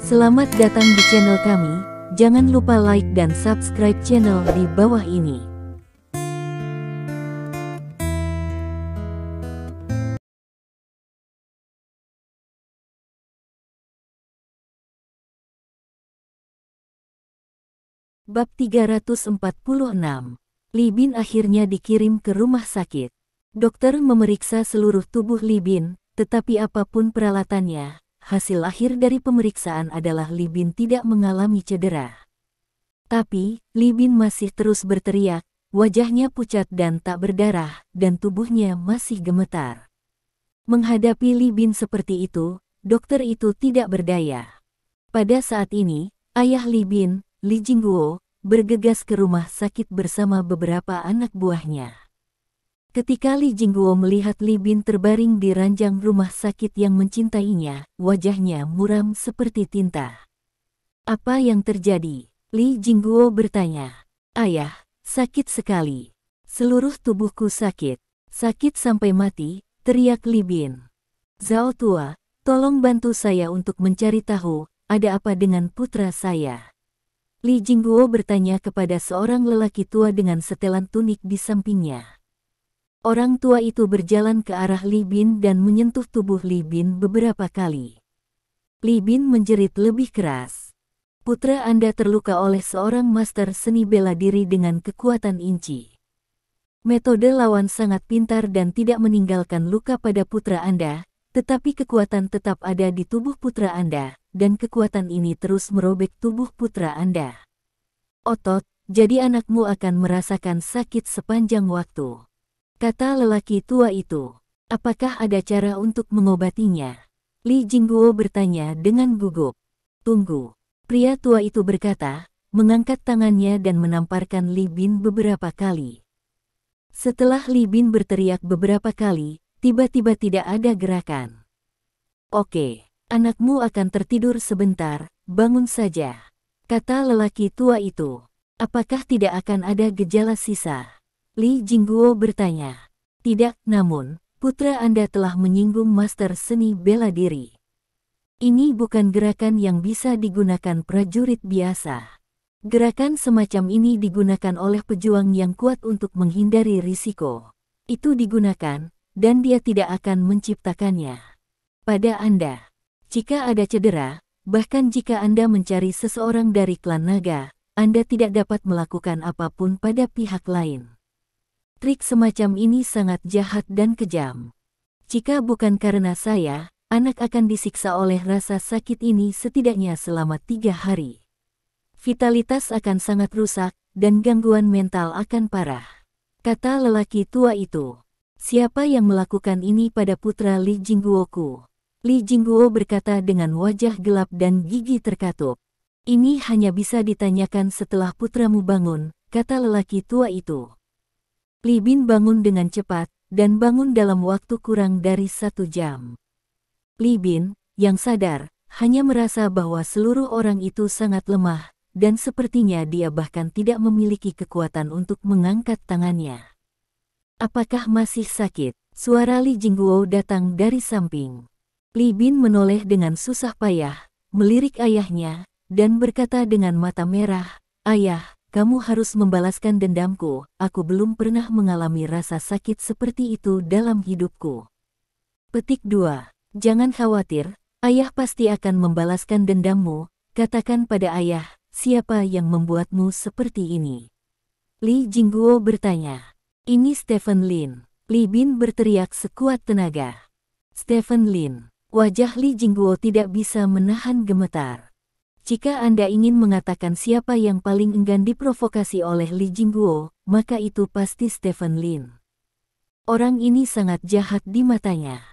Selamat datang di channel kami, jangan lupa like dan subscribe channel di bawah ini. Bab 346. Li Bin akhirnya dikirim ke rumah sakit. Dokter memeriksa seluruh tubuh Li Bin, tetapi apapun peralatannya, hasil akhir dari pemeriksaan adalah Li Bin tidak mengalami cedera. Tapi, Li Bin masih terus berteriak, wajahnya pucat dan tak berdarah, dan tubuhnya masih gemetar. Menghadapi Li Bin seperti itu, dokter itu tidak berdaya. Pada saat ini, ayah Li Bin, Li Jingguo, bergegas ke rumah sakit bersama beberapa anak buahnya. Ketika Li Jingguo melihat Li Bin terbaring di ranjang rumah sakit yang mencintainya, wajahnya muram seperti tinta. "Apa yang terjadi?" Li Jingguo bertanya. "Ayah, sakit sekali. Seluruh tubuhku sakit. Sakit sampai mati," teriak Li Bin. "Zhao tua, tolong bantu saya untuk mencari tahu, ada apa dengan putra saya?" Li Jingguo bertanya kepada seorang lelaki tua dengan setelan tunik di sampingnya. Orang tua itu berjalan ke arah Li Bin dan menyentuh tubuh Li Bin beberapa kali. Li Bin menjerit lebih keras. "Putra Anda terluka oleh seorang master seni bela diri dengan kekuatan inci. Metode lawan sangat pintar dan tidak meninggalkan luka pada putra Anda, tetapi kekuatan tetap ada di tubuh putra Anda, dan kekuatan ini terus merobek tubuh putra Anda. Otot, jadi anakmu akan merasakan sakit sepanjang waktu," kata lelaki tua itu. "Apakah ada cara untuk mengobatinya?" Li Jingguo bertanya dengan gugup. "Tunggu," pria tua itu berkata, mengangkat tangannya dan menamparkan Li Bin beberapa kali. Setelah Li Bin berteriak beberapa kali, tiba-tiba tidak ada gerakan. "Oke, anakmu akan tertidur sebentar, bangun saja," kata lelaki tua itu. "Apakah tidak akan ada gejala sisa?" Li Jingguo bertanya. "Tidak, namun, putra Anda telah menyinggung master seni bela diri. Ini bukan gerakan yang bisa digunakan prajurit biasa. Gerakan semacam ini digunakan oleh pejuang yang kuat untuk menghindari risiko. Itu digunakan, dan dia tidak akan menciptakannya pada Anda. Jika ada cedera, bahkan jika Anda mencari seseorang dari klan naga, Anda tidak dapat melakukan apapun pada pihak lain. Trik semacam ini sangat jahat dan kejam. Jika bukan karena saya, anak akan disiksa oleh rasa sakit ini setidaknya selama 3 hari. Vitalitas akan sangat rusak, dan gangguan mental akan parah," kata lelaki tua itu. "Siapa yang melakukan ini pada putra Li Jingguoku?" Li Jingguo berkata dengan wajah gelap dan gigi terkatup. "Ini hanya bisa ditanyakan setelah putramu bangun," kata lelaki tua itu. Li Bin bangun dengan cepat, dan bangun dalam waktu kurang dari 1 jam. Li Bin, yang sadar, hanya merasa bahwa seluruh orang itu sangat lemah, dan sepertinya dia bahkan tidak memiliki kekuatan untuk mengangkat tangannya. "Apakah masih sakit?" Suara Li Jingguo datang dari samping. Li Bin menoleh dengan susah payah, melirik ayahnya, dan berkata dengan mata merah, "Ayah, kamu harus membalaskan dendamku, aku belum pernah mengalami rasa sakit seperti itu dalam hidupku." Petik 2. Jangan khawatir, ayah pasti akan membalaskan dendammu. Katakan pada ayah, siapa yang membuatmu seperti ini? Li Jingguo bertanya. "Ini Stephen Lin." Li Bin berteriak sekuat tenaga. "Stephen Lin." Wajah Li Jingguo tidak bisa menahan gemetar. Jika Anda ingin mengatakan siapa yang paling enggan diprovokasi oleh Li Jingguo, maka itu pasti Stephen Lin. Orang ini sangat jahat di matanya.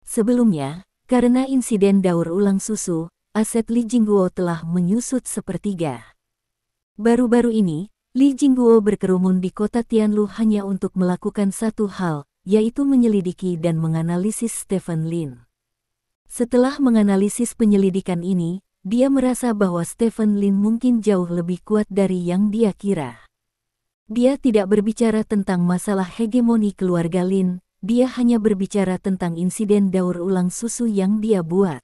Sebelumnya, karena insiden daur ulang susu, aset Li Jingguo telah menyusut sepertiga. Baru-baru ini, Li Jingguo berkerumun di kota Tianlu hanya untuk melakukan satu hal, yaitu menyelidiki dan menganalisis Stephen Lin. Setelah menganalisis penyelidikan ini, dia merasa bahwa Stephen Lin mungkin jauh lebih kuat dari yang dia kira. Dia tidak berbicara tentang masalah hegemoni keluarga Lin, dia hanya berbicara tentang insiden daur ulang susu yang dia buat.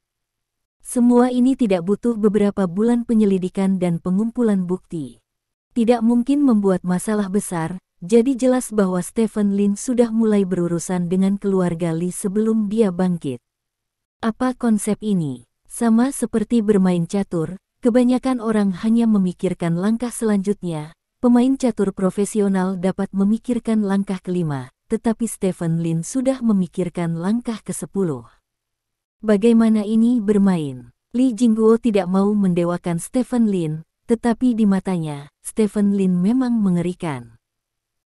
Semua ini tidak butuh beberapa bulan penyelidikan dan pengumpulan bukti. Tidak mungkin membuat masalah besar, jadi jelas bahwa Stephen Lin sudah mulai berurusan dengan keluarga Lee sebelum dia bangkit. Apa konsep ini? Sama seperti bermain catur, kebanyakan orang hanya memikirkan langkah selanjutnya. Pemain catur profesional dapat memikirkan langkah kelima, tetapi Stephen Lin sudah memikirkan langkah ke-10. Bagaimana ini bermain? Lee Jingguo tidak mau mendewakan Stephen Lin, tetapi di matanya, Stephen Lin memang mengerikan.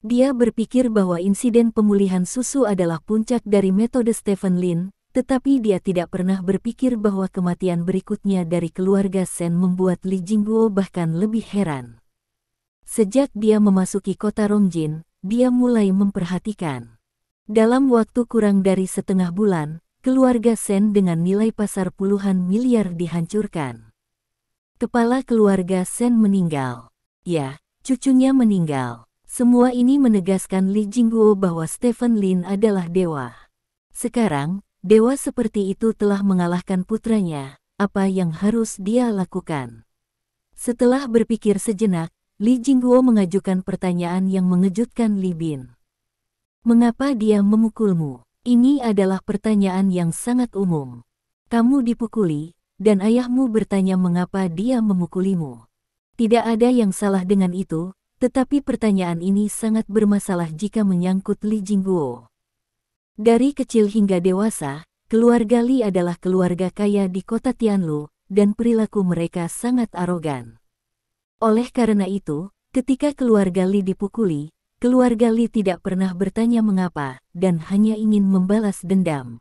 Dia berpikir bahwa insiden pemulihan susu adalah puncak dari metode Stephen Lin, tetapi dia tidak pernah berpikir bahwa kematian berikutnya dari keluarga Sen membuat Lee Jingguo bahkan lebih heran. Sejak dia memasuki kota Rongjin, dia mulai memperhatikan. Dalam waktu kurang dari setengah bulan, keluarga Sen dengan nilai pasar puluhan miliar dihancurkan. Kepala keluarga Sen meninggal. Ya, cucunya meninggal. Semua ini menegaskan Lee Jingguo bahwa Stephen Lin adalah dewa. Sekarang, dewa seperti itu telah mengalahkan putranya. Apa yang harus dia lakukan? Setelah berpikir sejenak, Lee Jingguo mengajukan pertanyaan yang mengejutkan Li Bin. Mengapa dia memukulmu? Ini adalah pertanyaan yang sangat umum. Kamu dipukuli, dan ayahmu bertanya mengapa dia memukulimu. Tidak ada yang salah dengan itu, tetapi pertanyaan ini sangat bermasalah jika menyangkut Lee Jingguo. Dari kecil hingga dewasa, keluarga Lee adalah keluarga kaya di kota Tianlu, dan perilaku mereka sangat arogan. Oleh karena itu, ketika keluarga Lee dipukuli, keluarga Lee tidak pernah bertanya mengapa, dan hanya ingin membalas dendam.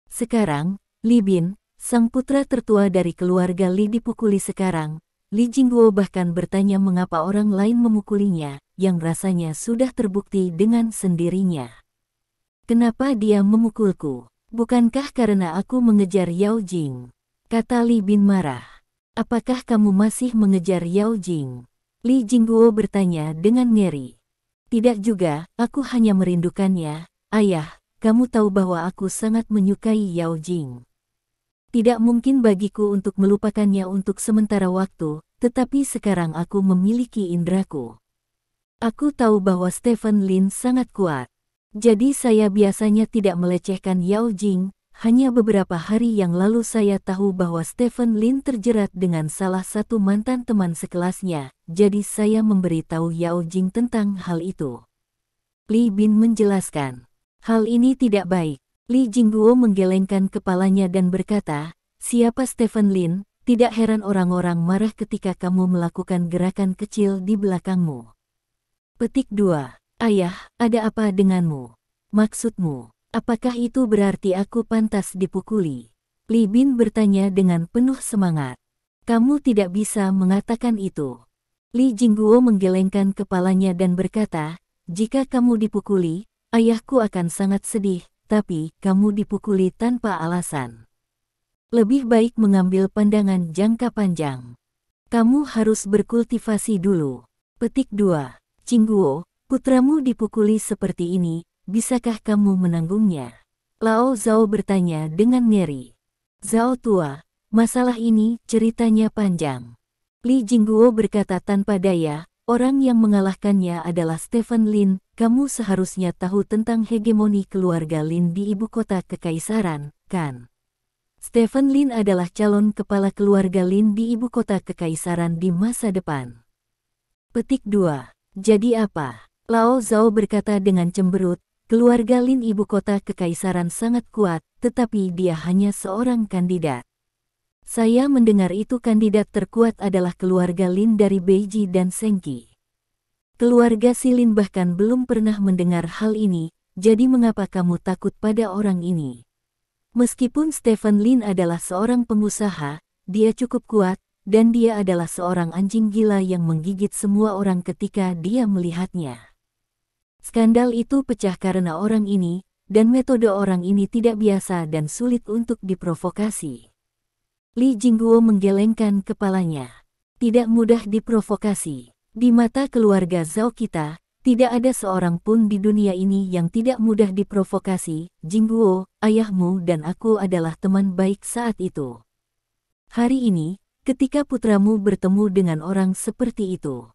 Sekarang, Li Bin, sang putra tertua dari keluarga Lee dipukuli sekarang, Lee Jingguo bahkan bertanya mengapa orang lain memukulinya, yang rasanya sudah terbukti dengan sendirinya. Kenapa dia memukulku? Bukankah karena aku mengejar Yao Jing? Kata Li Bin marah. Apakah kamu masih mengejar Yao Jing? Lee Jingguo bertanya dengan ngeri. Tidak juga, aku hanya merindukannya. Ayah, kamu tahu bahwa aku sangat menyukai Yao Jing. Tidak mungkin bagiku untuk melupakannya untuk sementara waktu, tetapi sekarang aku memiliki indraku. Aku tahu bahwa Stephen Lin sangat kuat. Jadi saya biasanya tidak melecehkan Yao Jing. Hanya beberapa hari yang lalu saya tahu bahwa Stephen Lin terjerat dengan salah satu mantan teman sekelasnya, jadi saya memberitahu Yao Jing tentang hal itu. Li Bin menjelaskan. Hal ini tidak baik. Lee Jingguo menggelengkan kepalanya dan berkata, siapa Stephen Lin? Tidak heran orang-orang marah ketika kamu melakukan gerakan kecil di belakangmu. Petik 2. Ayah, ada apa denganmu? Maksudmu? Apakah itu berarti aku pantas dipukuli? Li Bin bertanya dengan penuh semangat. Kamu tidak bisa mengatakan itu. Lee Jingguo menggelengkan kepalanya dan berkata, jika kamu dipukuli, ayahku akan sangat sedih, tapi kamu dipukuli tanpa alasan. Lebih baik mengambil pandangan jangka panjang. Kamu harus berkultivasi dulu. Petik 2. Jingguo, putramu dipukuli seperti ini. Bisakah kamu menanggungnya? Lao Zhao bertanya dengan ngeri. Zhao tua, masalah ini ceritanya panjang. Lee Jingguo berkata tanpa daya, orang yang mengalahkannya adalah Stephen Lin. Kamu seharusnya tahu tentang hegemoni keluarga Lin di ibu kota kekaisaran, kan? Stephen Lin adalah calon kepala keluarga Lin di ibu kota kekaisaran di masa depan. Petik 2. Jadi apa? Lao Zhao berkata dengan cemberut. Keluarga Lin ibu kota kekaisaran sangat kuat, tetapi dia hanya seorang kandidat. Saya mendengar itu kandidat terkuat adalah keluarga Lin dari Beiji dan Sengqi. Keluarga si Lin bahkan belum pernah mendengar hal ini, jadi mengapa kamu takut pada orang ini? Meskipun Stephen Lin adalah seorang pengusaha, dia cukup kuat, dan dia adalah seorang anjing gila yang menggigit semua orang ketika dia melihatnya. Skandal itu pecah karena orang ini, dan metode orang ini tidak biasa dan sulit untuk diprovokasi. Lee Jingguo menggelengkan kepalanya. Tidak mudah diprovokasi. Di mata keluarga Zhao kita, tidak ada seorang pun di dunia ini yang tidak mudah diprovokasi. Jingguo, ayahmu dan aku adalah teman baik saat itu. Hari ini, ketika putramu bertemu dengan orang seperti itu.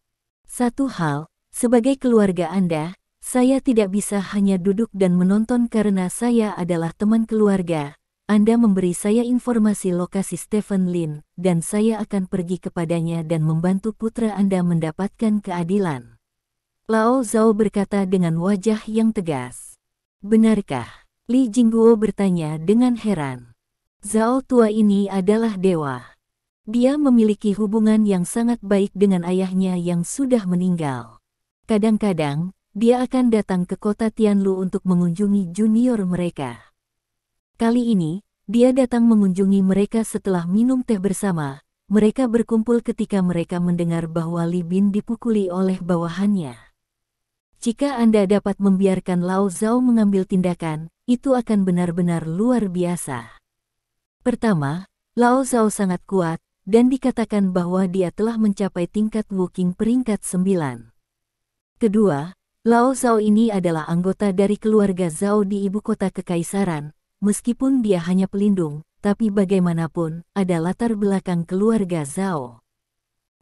Satu hal, sebagai keluarga Anda, saya tidak bisa hanya duduk dan menonton karena saya adalah teman keluarga. Anda memberi saya informasi lokasi Stephen Lin, dan saya akan pergi kepadanya dan membantu putra Anda mendapatkan keadilan. Lao Zhao berkata dengan wajah yang tegas. Benarkah? Li Jingguo bertanya dengan heran. Zhao tua ini adalah dewa. Dia memiliki hubungan yang sangat baik dengan ayahnya yang sudah meninggal. Kadang-kadang, dia akan datang ke kota Tianlu untuk mengunjungi junior mereka. Kali ini, dia datang mengunjungi mereka setelah minum teh bersama. Mereka berkumpul ketika mereka mendengar bahwa Li Bin dipukuli oleh bawahannya. Jika Anda dapat membiarkan Lao Zhao mengambil tindakan, itu akan benar-benar luar biasa. Pertama, Lao Zhao sangat kuat, dan dikatakan bahwa dia telah mencapai tingkat Wuking peringkat 9. Kedua, Lao Zhao ini adalah anggota dari keluarga Zhao di ibu kota kekaisaran, meskipun dia hanya pelindung, tapi bagaimanapun, ada latar belakang keluarga Zhao.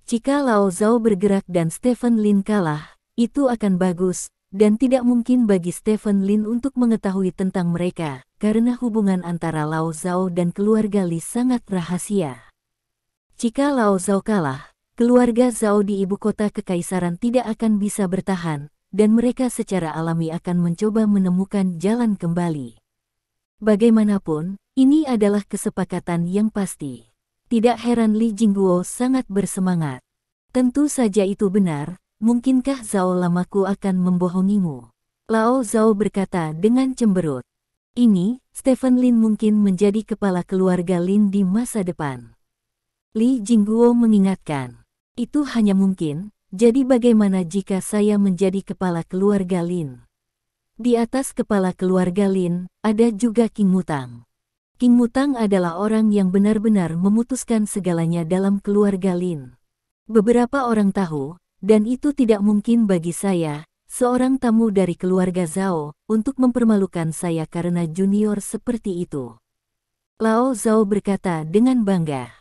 Jika Lao Zhao bergerak dan Stephen Lin kalah, itu akan bagus, dan tidak mungkin bagi Stephen Lin untuk mengetahui tentang mereka, karena hubungan antara Lao Zhao dan keluarga Li sangat rahasia. Jika Lao Zhao kalah, keluarga Zhao di ibu kota kekaisaran tidak akan bisa bertahan, dan mereka secara alami akan mencoba menemukan jalan kembali. Bagaimanapun, ini adalah kesepakatan yang pasti. Tidak heran Li Jingguo sangat bersemangat. Tentu saja itu benar, mungkinkah Zhao lamaku akan membohongimu? Lao Zhao berkata dengan cemberut. Ini, Stephen Lin mungkin menjadi kepala keluarga Lin di masa depan. Li Jingguo mengingatkan, itu hanya mungkin, jadi bagaimana jika saya menjadi kepala keluarga Lin? Di atas kepala keluarga Lin, ada juga King Mutang. King Mutang adalah orang yang benar-benar memutuskan segalanya dalam keluarga Lin. Beberapa orang tahu, dan itu tidak mungkin bagi saya, seorang tamu dari keluarga Zhao, untuk mempermalukan saya karena junior seperti itu. Lao Zhao berkata dengan bangga.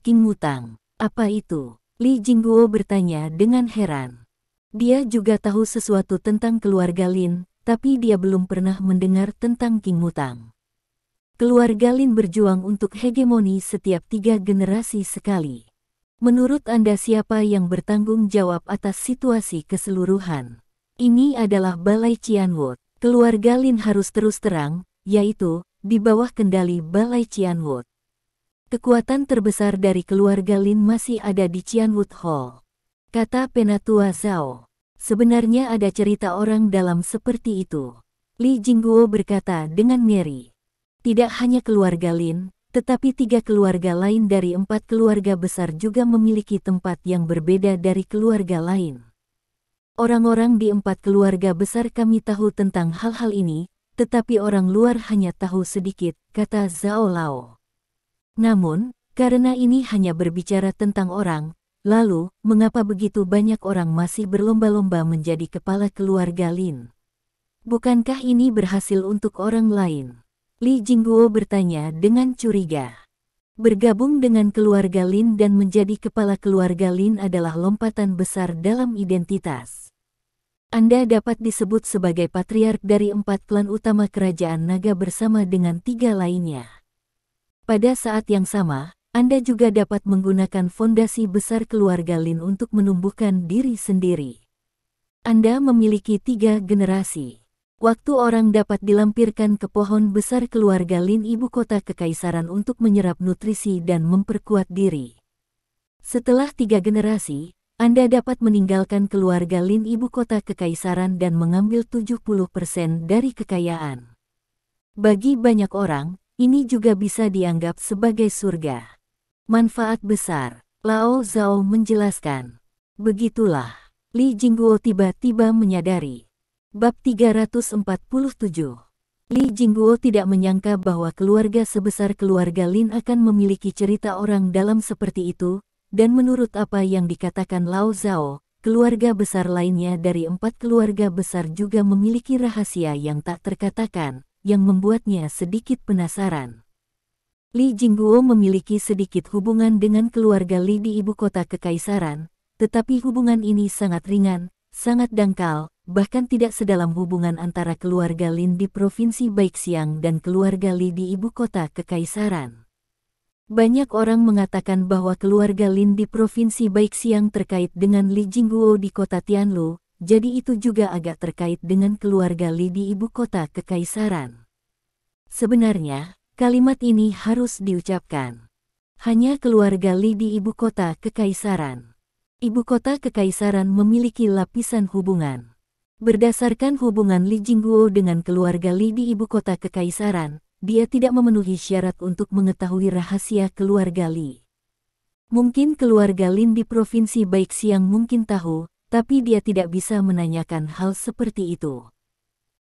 King Mutang, apa itu? Li Jingguo bertanya dengan heran. Dia juga tahu sesuatu tentang keluarga Lin, tapi dia belum pernah mendengar tentang King Mutang. Keluarga Lin berjuang untuk hegemoni setiap 3 generasi sekali. Menurut Anda siapa yang bertanggung jawab atas situasi keseluruhan? Ini adalah Balai Qianwu. Keluarga Lin harus terus terang, yaitu, di bawah kendali Balai Qianwu. Kekuatan terbesar dari keluarga Lin masih ada di Qianwood Hall. Kata Penatua Zhao. Sebenarnya ada cerita orang dalam seperti itu. Li Jingguo berkata dengan ngeri. Tidak hanya keluarga Lin, tetapi 3 keluarga lain dari 4 keluarga besar juga memiliki tempat yang berbeda dari keluarga lain. Orang-orang di 4 keluarga besar kami tahu tentang hal-hal ini, tetapi orang luar hanya tahu sedikit, kata Zhao Lao. Namun, karena ini hanya berbicara tentang orang, lalu, mengapa begitu banyak orang masih berlomba-lomba menjadi kepala keluarga Lin? Bukankah ini berhasil untuk orang lain? Li Jingguo bertanya dengan curiga. Bergabung dengan keluarga Lin dan menjadi kepala keluarga Lin adalah lompatan besar dalam identitas. Anda dapat disebut sebagai patriark dari 4 klan utama kerajaan naga bersama dengan 3 lainnya. Pada saat yang sama, Anda juga dapat menggunakan fondasi besar keluarga Lin untuk menumbuhkan diri sendiri. Anda memiliki 3 generasi. Waktu orang dapat dilampirkan ke pohon besar keluarga Lin ibu kota kekaisaran untuk menyerap nutrisi dan memperkuat diri. Setelah 3 generasi, Anda dapat meninggalkan keluarga Lin ibu kota kekaisaran dan mengambil 70% dari kekayaan. Bagi banyak orang, ini juga bisa dianggap sebagai surga. Manfaat besar, Lao Zhao menjelaskan. Begitulah, Li Jingguo tiba-tiba menyadari. Bab 347. Li Jingguo tidak menyangka bahwa keluarga sebesar keluarga Lin akan memiliki cerita orang dalam seperti itu, dan menurut apa yang dikatakan Lao Zhao, keluarga besar lainnya dari 4 keluarga besar juga memiliki rahasia yang tak terkatakan, yang membuatnya sedikit penasaran. Li Jingguo memiliki sedikit hubungan dengan keluarga Li di ibu kota kekaisaran, tetapi hubungan ini sangat ringan, sangat dangkal, bahkan tidak sedalam hubungan antara keluarga Lin di Provinsi Baixiang dan keluarga Li di ibu kota kekaisaran. Banyak orang mengatakan bahwa keluarga Lin di Provinsi Baixiang terkait dengan Li Jingguo di kota Tianlu, jadi itu juga agak terkait dengan keluarga Li di ibu kota kekaisaran. Sebenarnya, kalimat ini harus diucapkan. Hanya keluarga Li di ibu kota kekaisaran. Ibu kota kekaisaran memiliki lapisan hubungan. Berdasarkan hubungan Li Jingguo dengan keluarga Li di ibu kota kekaisaran, dia tidak memenuhi syarat untuk mengetahui rahasia keluarga Li. Mungkin keluarga Lin di Provinsi Baixiang mungkin tahu, tapi dia tidak bisa menanyakan hal seperti itu.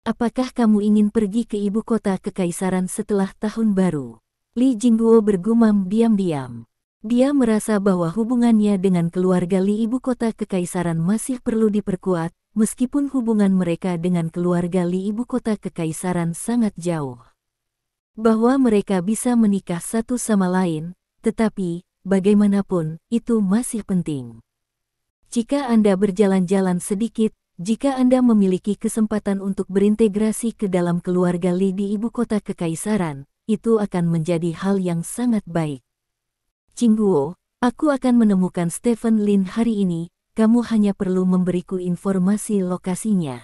Apakah kamu ingin pergi ke ibu kota kekaisaran setelah tahun baru? Li Jingguo bergumam diam-diam. Dia merasa bahwa hubungannya dengan keluarga Li ibu kota kekaisaran masih perlu diperkuat, meskipun hubungan mereka dengan keluarga Li ibu kota kekaisaran sangat jauh. Bahwa mereka bisa menikah satu sama lain, tetapi, bagaimanapun, itu masih penting. Jika Anda berjalan-jalan sedikit, jika Anda memiliki kesempatan untuk berintegrasi ke dalam keluarga Li di ibu kota kekaisaran, itu akan menjadi hal yang sangat baik. Jingguo, aku akan menemukan Stephen Lin hari ini, kamu hanya perlu memberiku informasi lokasinya.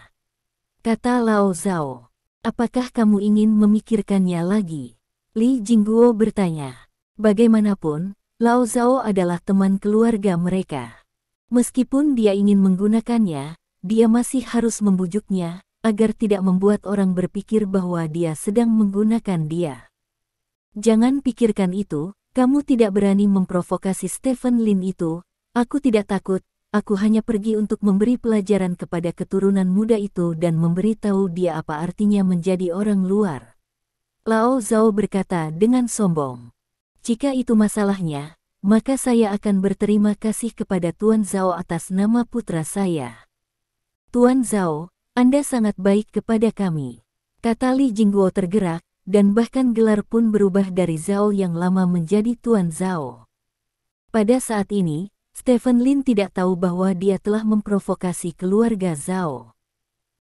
Kata Lao Zhao. Apakah kamu ingin memikirkannya lagi? Li Jingguo bertanya. Bagaimanapun, Lao Zhao adalah teman keluarga mereka. Meskipun dia ingin menggunakannya, dia masih harus membujuknya, agar tidak membuat orang berpikir bahwa dia sedang menggunakan dia. Jangan pikirkan itu, kamu tidak berani memprovokasi Stephen Lin itu, aku tidak takut, aku hanya pergi untuk memberi pelajaran kepada keturunan muda itu dan memberitahu dia apa artinya menjadi orang luar. Lao Zhao berkata dengan sombong. Jika itu masalahnya, maka saya akan berterima kasih kepada Tuan Zhao atas nama putra saya. Tuan Zhao, Anda sangat baik kepada kami. Kata Li Jingguo tergerak, dan bahkan gelar pun berubah dari Zhao yang lama menjadi Tuan Zhao. Pada saat ini, Stephen Lin tidak tahu bahwa dia telah memprovokasi keluarga Zhao.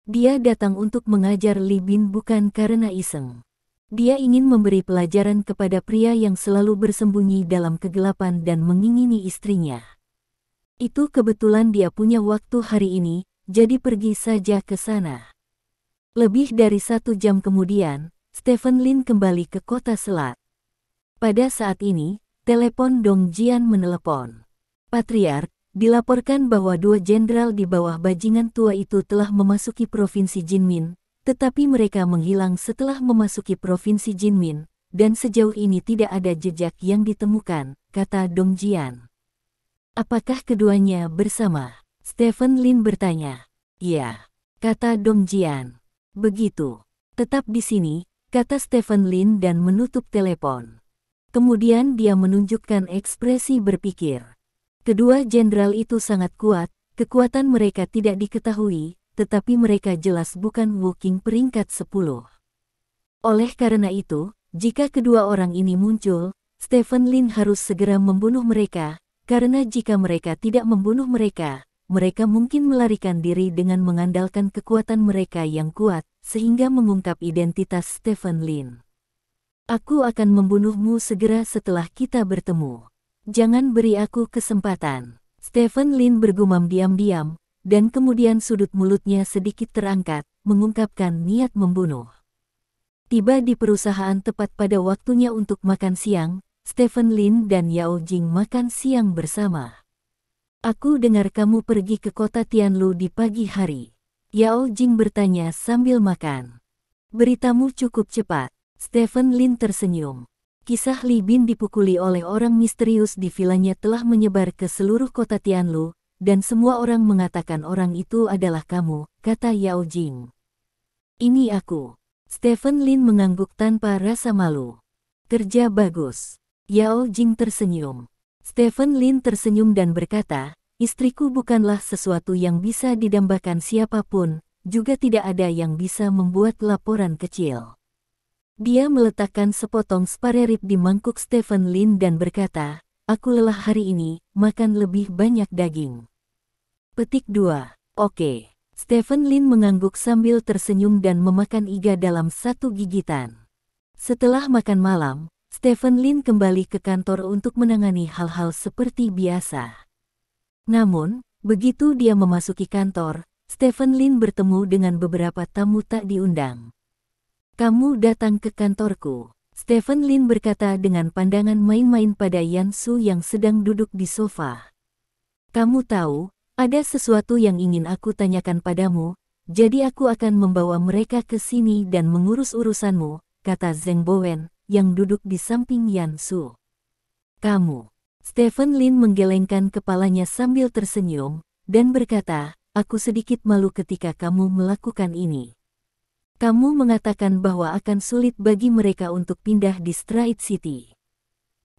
Dia datang untuk mengajar Li Bin bukan karena iseng. Dia ingin memberi pelajaran kepada pria yang selalu bersembunyi dalam kegelapan dan mengingini istrinya. Itu kebetulan dia punya waktu hari ini, jadi pergi saja ke sana. Lebih dari 1 jam kemudian, Stephen Lin kembali ke kota Selat. Pada saat ini, telepon Dong Jian menelepon. Patriark, dilaporkan bahwa 2 jenderal di bawah bajingan tua itu telah memasuki Provinsi Jinmin, tetapi mereka menghilang setelah memasuki Provinsi Jinmin, dan sejauh ini tidak ada jejak yang ditemukan, kata Dong Jian. Apakah keduanya bersama? Stephen Lin bertanya. Ya, kata Dong Jian. Begitu. Tetap di sini, kata Stephen Lin dan menutup telepon. Kemudian dia menunjukkan ekspresi berpikir. Kedua jenderal itu sangat kuat, kekuatan mereka tidak diketahui, tetapi mereka jelas bukan Wuking peringkat 10. Oleh karena itu, jika kedua orang ini muncul, Stephen Lin harus segera membunuh mereka, karena jika mereka tidak membunuh mereka, mereka mungkin melarikan diri dengan mengandalkan kekuatan mereka yang kuat, sehingga mengungkap identitas Stephen Lin. Aku akan membunuhmu segera setelah kita bertemu. Jangan beri aku kesempatan. Stephen Lin bergumam diam-diam, dan kemudian sudut mulutnya sedikit terangkat, mengungkapkan niat membunuh. Tiba di perusahaan tepat pada waktunya untuk makan siang, Stephen Lin dan Yao Jing makan siang bersama. Aku dengar kamu pergi ke kota Tianlu di pagi hari. Yao Jing bertanya sambil makan. Beritamu cukup cepat. Stephen Lin tersenyum. Kisah Li Bin dipukuli oleh orang misterius di vilanya telah menyebar ke seluruh kota Tianlu, dan semua orang mengatakan orang itu adalah kamu, kata Yao Jing. Ini aku. Stephen Lin mengangguk tanpa rasa malu. Kerja bagus. Yao Jing tersenyum. Stephen Lin tersenyum dan berkata, istriku bukanlah sesuatu yang bisa didambakan siapapun, juga tidak ada yang bisa membuat laporan kecil. Dia meletakkan sepotong spare rib di mangkuk Stephen Lin dan berkata, "Aku lelah hari ini, makan lebih banyak daging." Petik 2. Oke. Stephen Lin mengangguk sambil tersenyum dan memakan iga dalam satu gigitan. Setelah makan malam, Stephen Lin kembali ke kantor untuk menangani hal-hal seperti biasa. Namun, begitu dia memasuki kantor, Stephen Lin bertemu dengan beberapa tamu tak diundang. "Kamu datang ke kantorku," Stephen Lin berkata dengan pandangan main-main pada Yan Su yang sedang duduk di sofa. "Kamu tahu, ada sesuatu yang ingin aku tanyakan padamu, jadi aku akan membawa mereka ke sini dan mengurus urusanmu," kata Zheng Bowen, yang duduk di samping Yan Su. "Kamu?" Stephen Lin menggelengkan kepalanya sambil tersenyum, dan berkata, "Aku sedikit malu ketika kamu melakukan ini. Kamu mengatakan bahwa akan sulit bagi mereka untuk pindah di Stride City.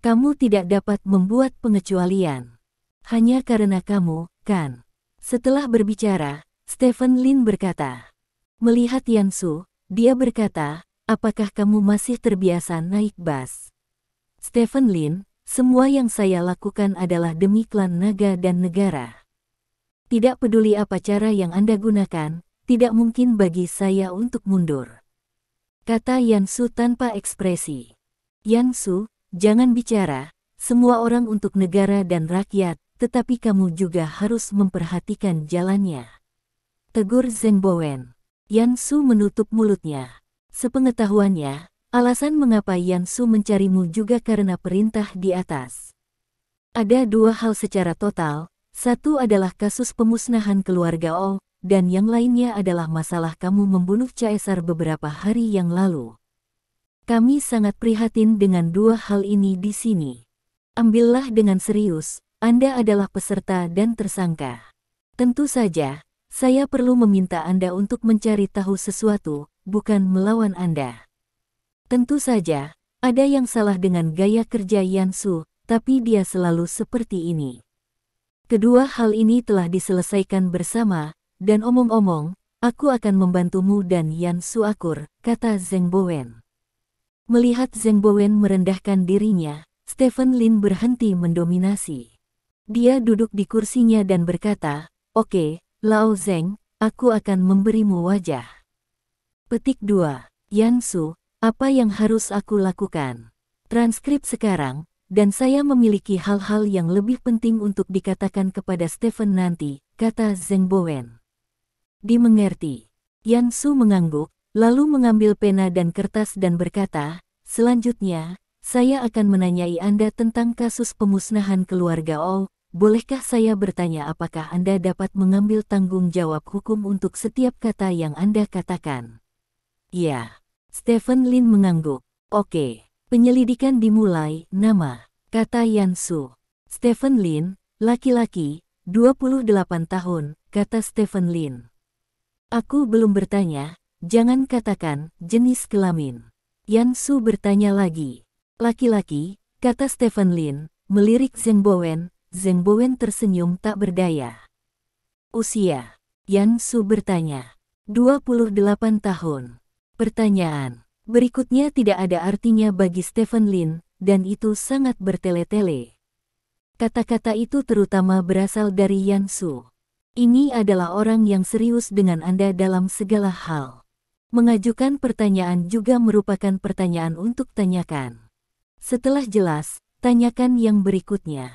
Kamu tidak dapat membuat pengecualian. Hanya karena kamu, kan?" Setelah berbicara, Stephen Lin berkata. Melihat Yan Su, dia berkata, "Apakah kamu masih terbiasa naik bas?" "Stephen Lin, semua yang saya lakukan adalah demi klan naga dan negara. Tidak peduli apa cara yang Anda gunakan, tidak mungkin bagi saya untuk mundur," kata Yan Su tanpa ekspresi. "Yan Su, jangan bicara, semua orang untuk negara dan rakyat, tetapi kamu juga harus memperhatikan jalannya," tegur Zheng Bowen. Yan Su menutup mulutnya. Sepengetahuannya, alasan mengapa Yan Su mencarimu juga karena perintah di atas. Ada dua hal secara total, satu adalah kasus pemusnahan keluarga Oh, dan yang lainnya adalah masalah kamu membunuh Caesar beberapa hari yang lalu. Kami sangat prihatin dengan dua hal ini di sini. Ambillah dengan serius, Anda adalah peserta dan tersangka. Tentu saja, saya perlu meminta Anda untuk mencari tahu sesuatu, bukan melawan Anda. Tentu saja, ada yang salah dengan gaya kerja Yan Su, tapi dia selalu seperti ini. Kedua hal ini telah diselesaikan bersama, dan omong-omong, aku akan membantumu dan Yan Su akur, kata Zheng Bowen. Melihat Zheng Bowen merendahkan dirinya, Stephen Lin berhenti mendominasi. Dia duduk di kursinya dan berkata, "Oke, Lao Zheng, aku akan memberimu wajah." Petik 2. Yan Su, apa yang harus aku lakukan? Transkrip sekarang, dan saya memiliki hal-hal yang lebih penting untuk dikatakan kepada Stephen nanti, kata Zheng Bowen. Dimengerti. Yan Su mengangguk, lalu mengambil pena dan kertas dan berkata, "Selanjutnya, saya akan menanyai Anda tentang kasus pemusnahan keluarga Oh. Bolehkah saya bertanya apakah Anda dapat mengambil tanggung jawab hukum untuk setiap kata yang Anda katakan?" "Ya." Stephen Lin mengangguk. "Oke." Penyelidikan dimulai, nama, kata Yan Su. "Stephen Lin, laki-laki, 28 tahun, kata Stephen Lin. "Aku belum bertanya, jangan katakan jenis kelamin." Yan Su bertanya lagi. "Laki-laki," kata Stephen Lin, melirik Zheng Bowen. Zheng Bowen tersenyum tak berdaya. "Usia?" Yan Su bertanya. 28 tahun. Pertanyaan berikutnya tidak ada artinya bagi Stephen Lin, dan itu sangat bertele-tele. Kata-kata itu terutama berasal dari Yan Su. "Ini adalah orang yang serius dengan Anda dalam segala hal. Mengajukan pertanyaan juga merupakan pertanyaan untuk tanyakan. Setelah jelas, tanyakan yang berikutnya.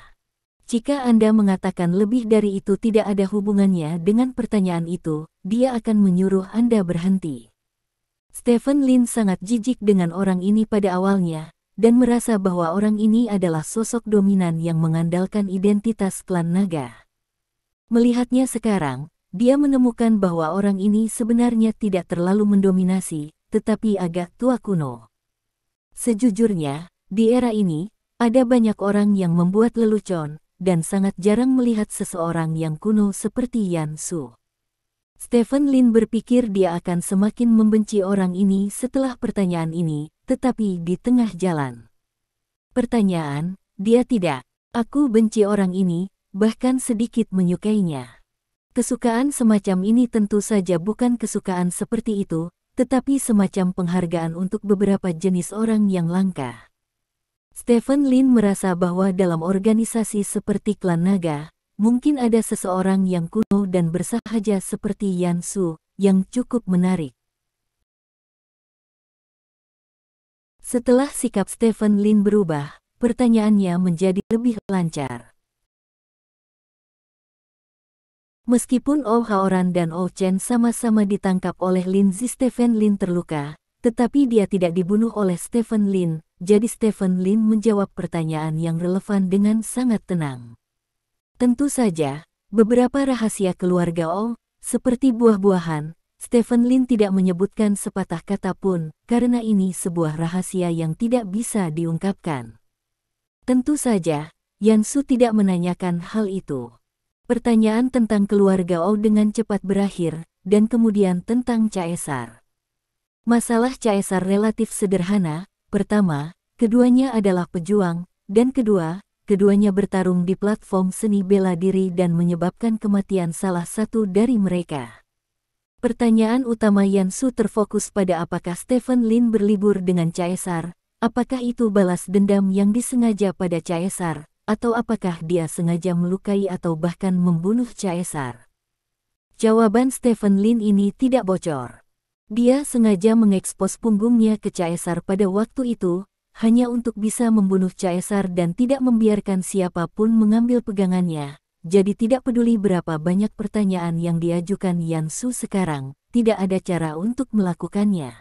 Jika Anda mengatakan lebih dari itu tidak ada hubungannya dengan pertanyaan itu, dia akan menyuruh Anda berhenti." Stephen Lin sangat jijik dengan orang ini pada awalnya, dan merasa bahwa orang ini adalah sosok dominan yang mengandalkan identitas klan naga. Melihatnya sekarang, dia menemukan bahwa orang ini sebenarnya tidak terlalu mendominasi, tetapi agak tua kuno. Sejujurnya, di era ini, ada banyak orang yang membuat lelucon, dan sangat jarang melihat seseorang yang kuno seperti Yan Su. Stephen Lin berpikir dia akan semakin membenci orang ini setelah pertanyaan ini, tetapi di tengah jalan. Pertanyaan, dia tidak. "Aku benci orang ini, bahkan sedikit menyukainya." Kesukaan semacam ini tentu saja bukan kesukaan seperti itu, tetapi semacam penghargaan untuk beberapa jenis orang yang langka. Stephen Lin merasa bahwa dalam organisasi seperti klan naga, mungkin ada seseorang yang kuno dan bersahaja seperti Yan Su, yang cukup menarik. Setelah sikap Stephen Lin berubah, pertanyaannya menjadi lebih lancar. Meskipun Oh Haoran dan Oh Chen sama-sama ditangkap oleh Lin Zi, Stephen Lin terluka, tetapi dia tidak dibunuh oleh Stephen Lin, jadi Stephen Lin menjawab pertanyaan yang relevan dengan sangat tenang. Tentu saja, beberapa rahasia keluarga Oh, seperti buah-buahan, Stephen Lin tidak menyebutkan sepatah kata pun, karena ini sebuah rahasia yang tidak bisa diungkapkan. Tentu saja, Yan Su tidak menanyakan hal itu. Pertanyaan tentang keluarga Oh dengan cepat berakhir, dan kemudian tentang Caesar. Masalah Caesar relatif sederhana. Pertama, keduanya adalah pejuang, dan kedua, keduanya bertarung di platform seni bela diri dan menyebabkan kematian salah satu dari mereka. Pertanyaan utama Yan Su terfokus pada apakah Stephen Lin berlibur dengan Caesar, apakah itu balas dendam yang disengaja pada Caesar, atau apakah dia sengaja melukai atau bahkan membunuh Caesar. Jawaban Stephen Lin ini tidak bocor. Dia sengaja mengekspos punggungnya ke Caesar pada waktu itu, hanya untuk bisa membunuh Caesar dan tidak membiarkan siapapun mengambil pegangannya. Jadi tidak peduli berapa banyak pertanyaan yang diajukan Yan Su sekarang, tidak ada cara untuk melakukannya.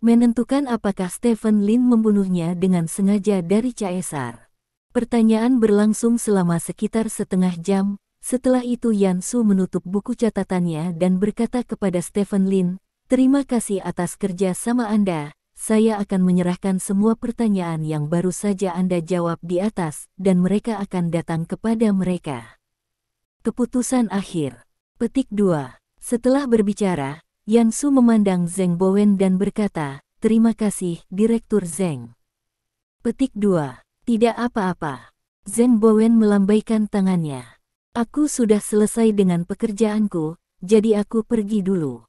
Menentukan apakah Stephen Lin membunuhnya dengan sengaja dari Caesar. Pertanyaan berlangsung selama sekitar setengah jam. Setelah itu Yan Su menutup buku catatannya dan berkata kepada Stephen Lin, "Terima kasih atas kerja sama Anda. Saya akan menyerahkan semua pertanyaan yang baru saja Anda jawab di atas, dan mereka akan datang kepada mereka." Keputusan akhir. Petik 2. Setelah berbicara, Yan Su memandang Zheng Bowen dan berkata, "Terima kasih, Direktur Zheng." Petik 2. Tidak apa-apa. Zheng Bowen melambaikan tangannya. "Aku sudah selesai dengan pekerjaanku, jadi aku pergi dulu."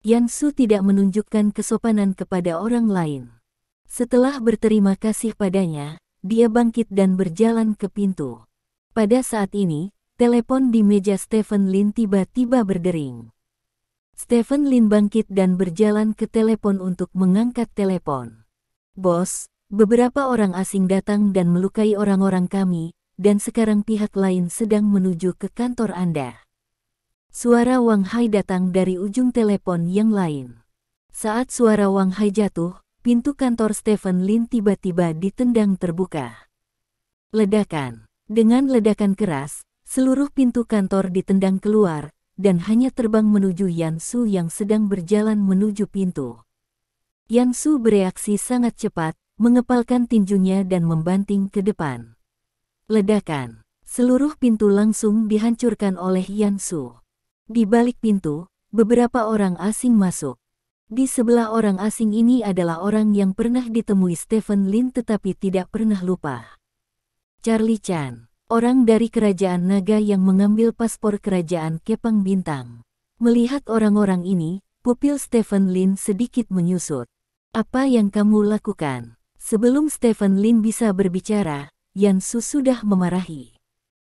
Yan Su tidak menunjukkan kesopanan kepada orang lain. Setelah berterima kasih padanya, dia bangkit dan berjalan ke pintu. Pada saat ini, telepon di meja Stephen Lin tiba-tiba berdering. Stephen Lin bangkit dan berjalan ke telepon untuk mengangkat telepon. "Bos, beberapa orang asing datang dan melukai orang-orang kami, dan sekarang pihak lain sedang menuju ke kantor Anda." Suara Wang Hai datang dari ujung telepon yang lain. Saat suara Wang Hai jatuh, pintu kantor Stephen Lin tiba-tiba ditendang terbuka. Ledakan. Dengan ledakan keras, seluruh pintu kantor ditendang keluar, dan hanya terbang menuju Yan Su yang sedang berjalan menuju pintu. Yan Su bereaksi sangat cepat, mengepalkan tinjunya dan membanting ke depan. Ledakan. Seluruh pintu langsung dihancurkan oleh Yan Su. Di balik pintu, beberapa orang asing masuk. Di sebelah orang asing ini adalah orang yang pernah ditemui Stephen Lin tetapi tidak pernah lupa. Charlie Chan, orang dari kerajaan naga yang mengambil paspor kerajaan Kepang Bintang. Melihat orang-orang ini, pupil Stephen Lin sedikit menyusut. "Apa yang kamu lakukan?" Sebelum Stephen Lin bisa berbicara, Yan Su sudah memarahi.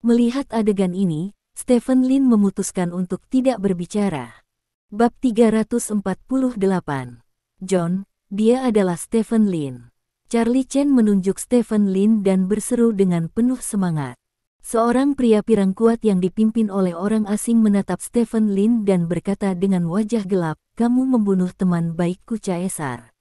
Melihat adegan ini, Stephen Lin memutuskan untuk tidak berbicara. Bab 348. John, dia adalah Stephen Lin. Charlie Chen menunjuk Stephen Lin dan berseru dengan penuh semangat. Seorang pria pirang kuat yang dipimpin oleh orang asing menatap Stephen Lin dan berkata dengan wajah gelap, "Kamu membunuh teman baikku Caesar."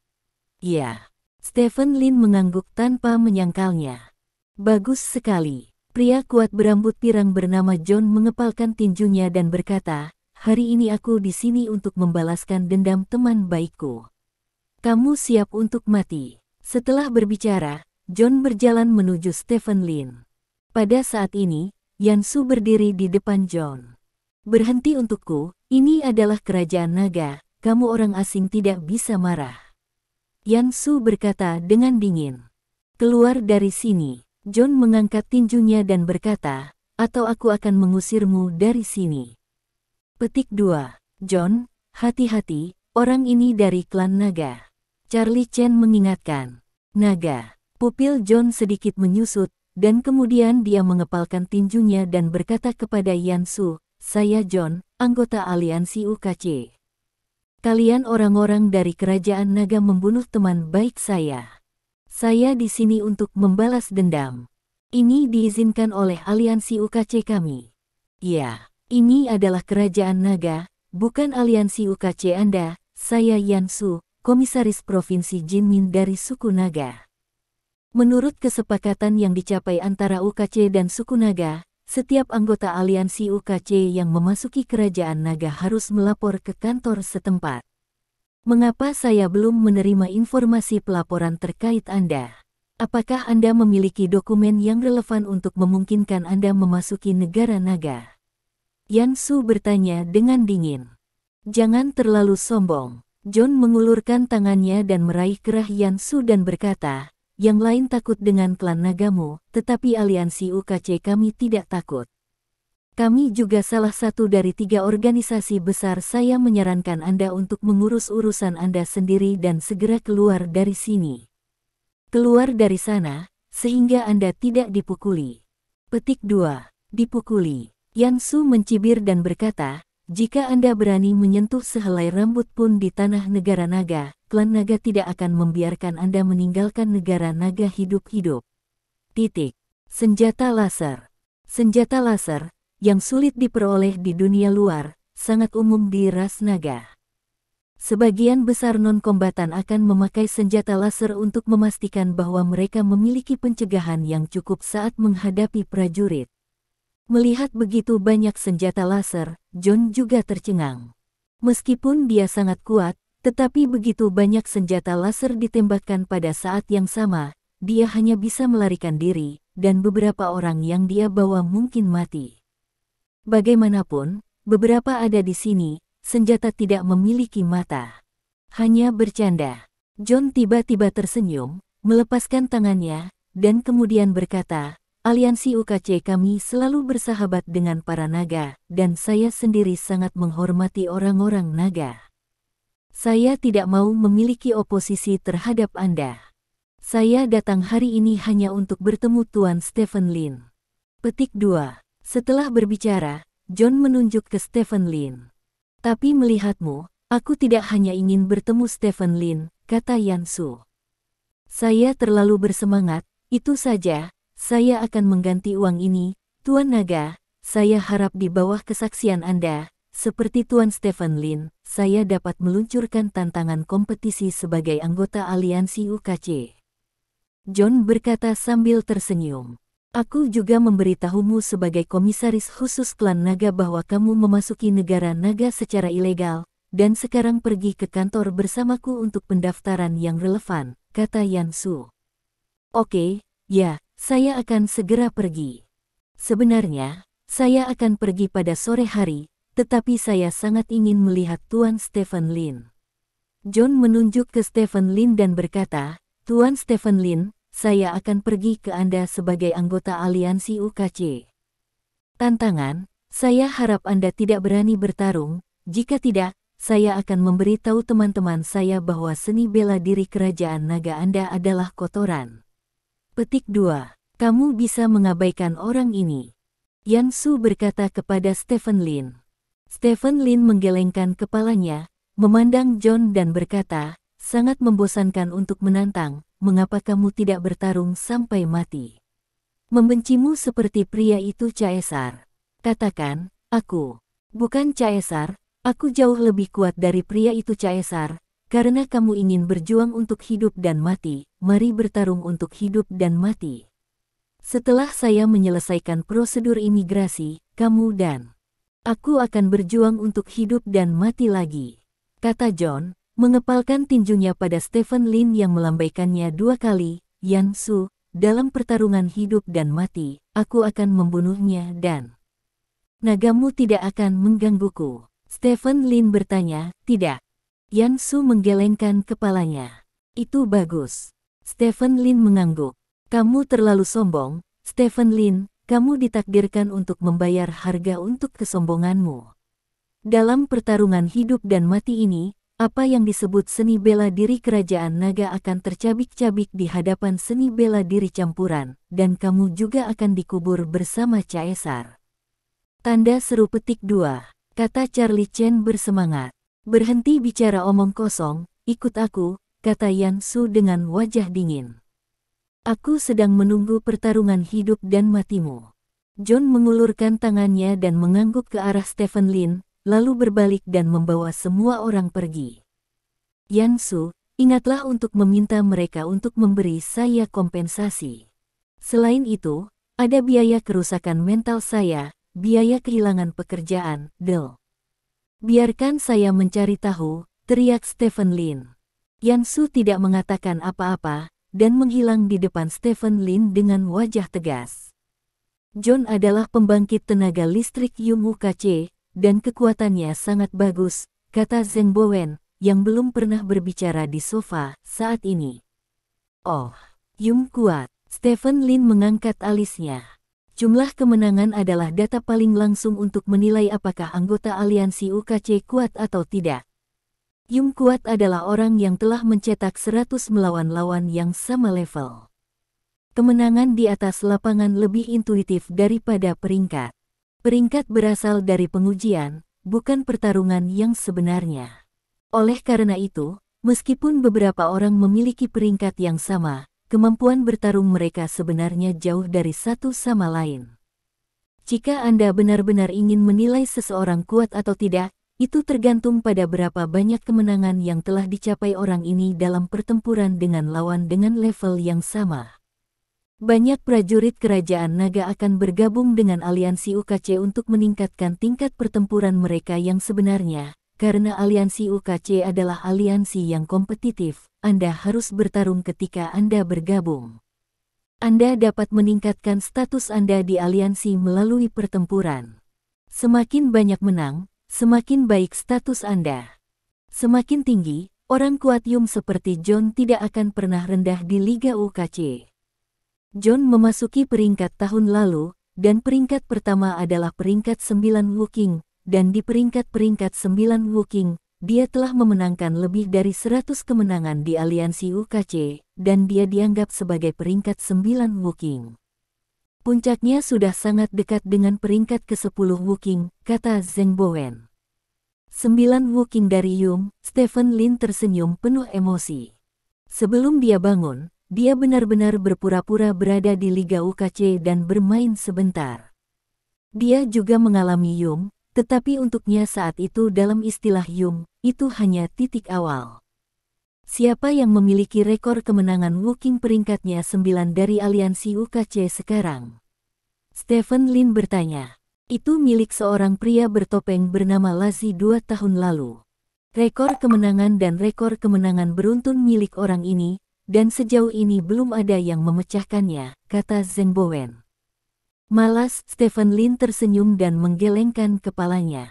"Ya." Stephen Lin mengangguk tanpa menyangkalnya. "Bagus sekali." Pria kuat berambut pirang bernama John mengepalkan tinjunya dan berkata, "Hari ini aku di sini untuk membalaskan dendam teman baikku. Kamu siap untuk mati." Setelah berbicara, John berjalan menuju Stephen Lin. Pada saat ini, Yan Su berdiri di depan John. "Berhenti untukku, ini adalah kerajaan naga, kamu orang asing tidak bisa marah." Yan Su berkata dengan dingin. "Keluar dari sini." John mengangkat tinjunya dan berkata, "Atau aku akan mengusirmu dari sini." Petik 2. John, hati-hati, orang ini dari klan naga. Charlie Chen mengingatkan. Naga. Pupil John sedikit menyusut, dan kemudian dia mengepalkan tinjunya dan berkata kepada Yan Su, "Saya John, anggota aliansi UKC. Kalian orang-orang dari kerajaan naga membunuh teman baik saya. Saya di sini untuk membalas dendam. Ini diizinkan oleh aliansi UKC kami." "Ya, ini adalah kerajaan naga, bukan aliansi UKC Anda." "Saya Yan Su, komisaris provinsi Jinmin dari suku naga. Menurut kesepakatan yang dicapai antara UKC dan suku naga, setiap anggota aliansi UKC yang memasuki kerajaan naga harus melapor ke kantor setempat. Mengapa saya belum menerima informasi pelaporan terkait Anda? Apakah Anda memiliki dokumen yang relevan untuk memungkinkan Anda memasuki negara naga?" Yan Su bertanya dengan dingin. "Jangan terlalu sombong." John mengulurkan tangannya dan meraih kerah Yan Su dan berkata, "Yang lain takut dengan klan nagamu, tetapi aliansi UKC kami tidak takut. Kami juga salah satu dari 3 organisasi besar. Saya menyarankan Anda untuk mengurus urusan Anda sendiri dan segera keluar dari sini. Keluar dari sana, sehingga Anda tidak dipukuli." Petik 2. Dipukuli. Yan Su mencibir dan berkata, "Jika Anda berani menyentuh sehelai rambut pun di tanah negara naga, klan naga tidak akan membiarkan Anda meninggalkan negara naga hidup-hidup." Titik. Senjata laser. Senjata laser, yang sulit diperoleh di dunia luar, sangat umum di ras naga. Sebagian besar non-kombatan akan memakai senjata laser untuk memastikan bahwa mereka memiliki pencegahan yang cukup saat menghadapi prajurit. Melihat begitu banyak senjata laser, John juga tercengang. Meskipun dia sangat kuat, tetapi begitu banyak senjata laser ditembakkan pada saat yang sama, dia hanya bisa melarikan diri, dan beberapa orang yang dia bawa mungkin mati. Bagaimanapun, beberapa ada di sini, senjata tidak memiliki mata. Hanya bercanda. John tiba-tiba tersenyum, melepaskan tangannya, dan kemudian berkata, "Aliansi UKC kami selalu bersahabat dengan para naga, dan saya sendiri sangat menghormati orang-orang naga. Saya tidak mau memiliki oposisi terhadap Anda. Saya datang hari ini hanya untuk bertemu Tuan Stephen Lin." Petik 2. Setelah berbicara, John menunjuk ke Stephen Lin. "Tapi melihatmu, aku tidak hanya ingin bertemu Stephen Lin," kata Yan Su. "Saya terlalu bersemangat, itu saja. Saya akan mengganti uang ini, Tuan Naga. Saya harap di bawah kesaksian Anda, seperti Tuan Stephen Lin, saya dapat meluncurkan tantangan kompetisi sebagai anggota aliansi UKC." John berkata sambil tersenyum. "Aku juga memberitahumu sebagai komisaris khusus klan naga bahwa kamu memasuki negara naga secara ilegal, dan sekarang pergi ke kantor bersamaku untuk pendaftaran yang relevan," kata Yan Su. "Oke, ya. Saya akan segera pergi. Sebenarnya, saya akan pergi pada sore hari, tetapi saya sangat ingin melihat Tuan Stephen Lin." John menunjuk ke Stephen Lin dan berkata, "Tuan Stephen Lin, saya akan pergi ke Anda sebagai anggota aliansi UKC. Tantangan, saya harap Anda tidak berani bertarung, jika tidak, saya akan memberitahu teman-teman saya bahwa seni bela diri kerajaan naga Anda adalah kotoran." Petik 2. "Kamu bisa mengabaikan orang ini," Yan Su berkata kepada Stephen Lin. Stephen Lin menggelengkan kepalanya, memandang John dan berkata, "Sangat membosankan untuk menantang, mengapa kamu tidak bertarung sampai mati? Membencimu seperti pria itu Caesar. Katakan, aku. Bukan Caesar, aku jauh lebih kuat dari pria itu Caesar. Karena kamu ingin berjuang untuk hidup dan mati, mari bertarung untuk hidup dan mati. Setelah saya menyelesaikan prosedur imigrasi, kamu dan aku akan berjuang untuk hidup dan mati lagi," kata John, mengepalkan tinjunya pada Stephen Lin yang melambaikannya 2 kali. "Yan Su, dalam pertarungan hidup dan mati, aku akan membunuhnya dan nagamu tidak akan menggangguku." Stephen Lin bertanya, "Tidak?" Yan Su menggelengkan kepalanya. "Itu bagus." Stephen Lin mengangguk. "Kamu terlalu sombong, Stephen Lin. Kamu ditakdirkan untuk membayar harga untuk kesombonganmu. Dalam pertarungan hidup dan mati ini, apa yang disebut seni bela diri kerajaan naga akan tercabik-cabik di hadapan seni bela diri campuran, dan kamu juga akan dikubur bersama Caesar. Tanda seru petik 2, kata Charlie Chen bersemangat. Berhenti bicara omong kosong, ikut aku, kata Yan Su dengan wajah dingin. Aku sedang menunggu pertarungan hidup dan matimu. John mengulurkan tangannya dan mengangguk ke arah Stephen Lin, lalu berbalik dan membawa semua orang pergi. Yan Su, ingatlah untuk meminta mereka untuk memberi saya kompensasi. Selain itu, ada biaya kerusakan mental saya, biaya kehilangan pekerjaan, Del. Biarkan saya mencari tahu, teriak Stephen Lin. Yan Su tidak mengatakan apa-apa, dan menghilang di depan Stephen Lin dengan wajah tegas. John adalah pembangkit tenaga listrik Yum UKC, dan kekuatannya sangat bagus, kata Zheng Bowen, yang belum pernah berbicara di sofa saat ini. Oh, Yum kuat. Stephen Lin mengangkat alisnya. Jumlah kemenangan adalah data paling langsung untuk menilai apakah anggota aliansi UKC kuat atau tidak. Yum kuat adalah orang yang telah mencetak 100 melawan lawan yang sama level. Kemenangan di atas lapangan lebih intuitif daripada peringkat. Peringkat berasal dari pengujian, bukan pertarungan yang sebenarnya. Oleh karena itu, meskipun beberapa orang memiliki peringkat yang sama, kemampuan bertarung mereka sebenarnya jauh dari satu sama lain. Jika Anda benar-benar ingin menilai seseorang kuat atau tidak, itu tergantung pada berapa banyak kemenangan yang telah dicapai orang ini dalam pertempuran dengan lawan dengan level yang sama. Banyak prajurit kerajaan naga akan bergabung dengan aliansi UKC untuk meningkatkan tingkat pertempuran mereka yang sebenarnya. Karena aliansi UKC adalah aliansi yang kompetitif, Anda harus bertarung ketika Anda bergabung. Anda dapat meningkatkan status Anda di aliansi melalui pertempuran. Semakin banyak menang, semakin baik status Anda. Semakin tinggi, orang kuat Yum seperti John tidak akan pernah rendah di Liga UKC. John memasuki peringkat tahun lalu, dan peringkat pertama adalah peringkat 9 Woking. Dan di peringkat 9 Woking, dia telah memenangkan lebih dari 100 kemenangan di aliansi UKC, dan dia dianggap sebagai peringkat 9 Woking. Puncaknya sudah sangat dekat dengan peringkat ke-10 Woking, kata Zheng Bowen. 9 Woking dari Yum, Stephen Lin tersenyum penuh emosi. Sebelum dia bangun, dia benar-benar berpura-pura berada di Liga UKC dan bermain sebentar. Dia juga mengalami Yum, tetapi untuknya saat itu dalam istilah Yum, itu hanya titik awal. Siapa yang memiliki rekor kemenangan Woking peringkatnya 9 dari aliansi UKC sekarang? Stephen Lin bertanya. Itu milik seorang pria bertopeng bernama Lazi 2 tahun lalu. Rekor kemenangan dan rekor kemenangan beruntun milik orang ini, dan sejauh ini belum ada yang memecahkannya, kata Zheng Bowen. Malas, Stephen Lin tersenyum dan menggelengkan kepalanya.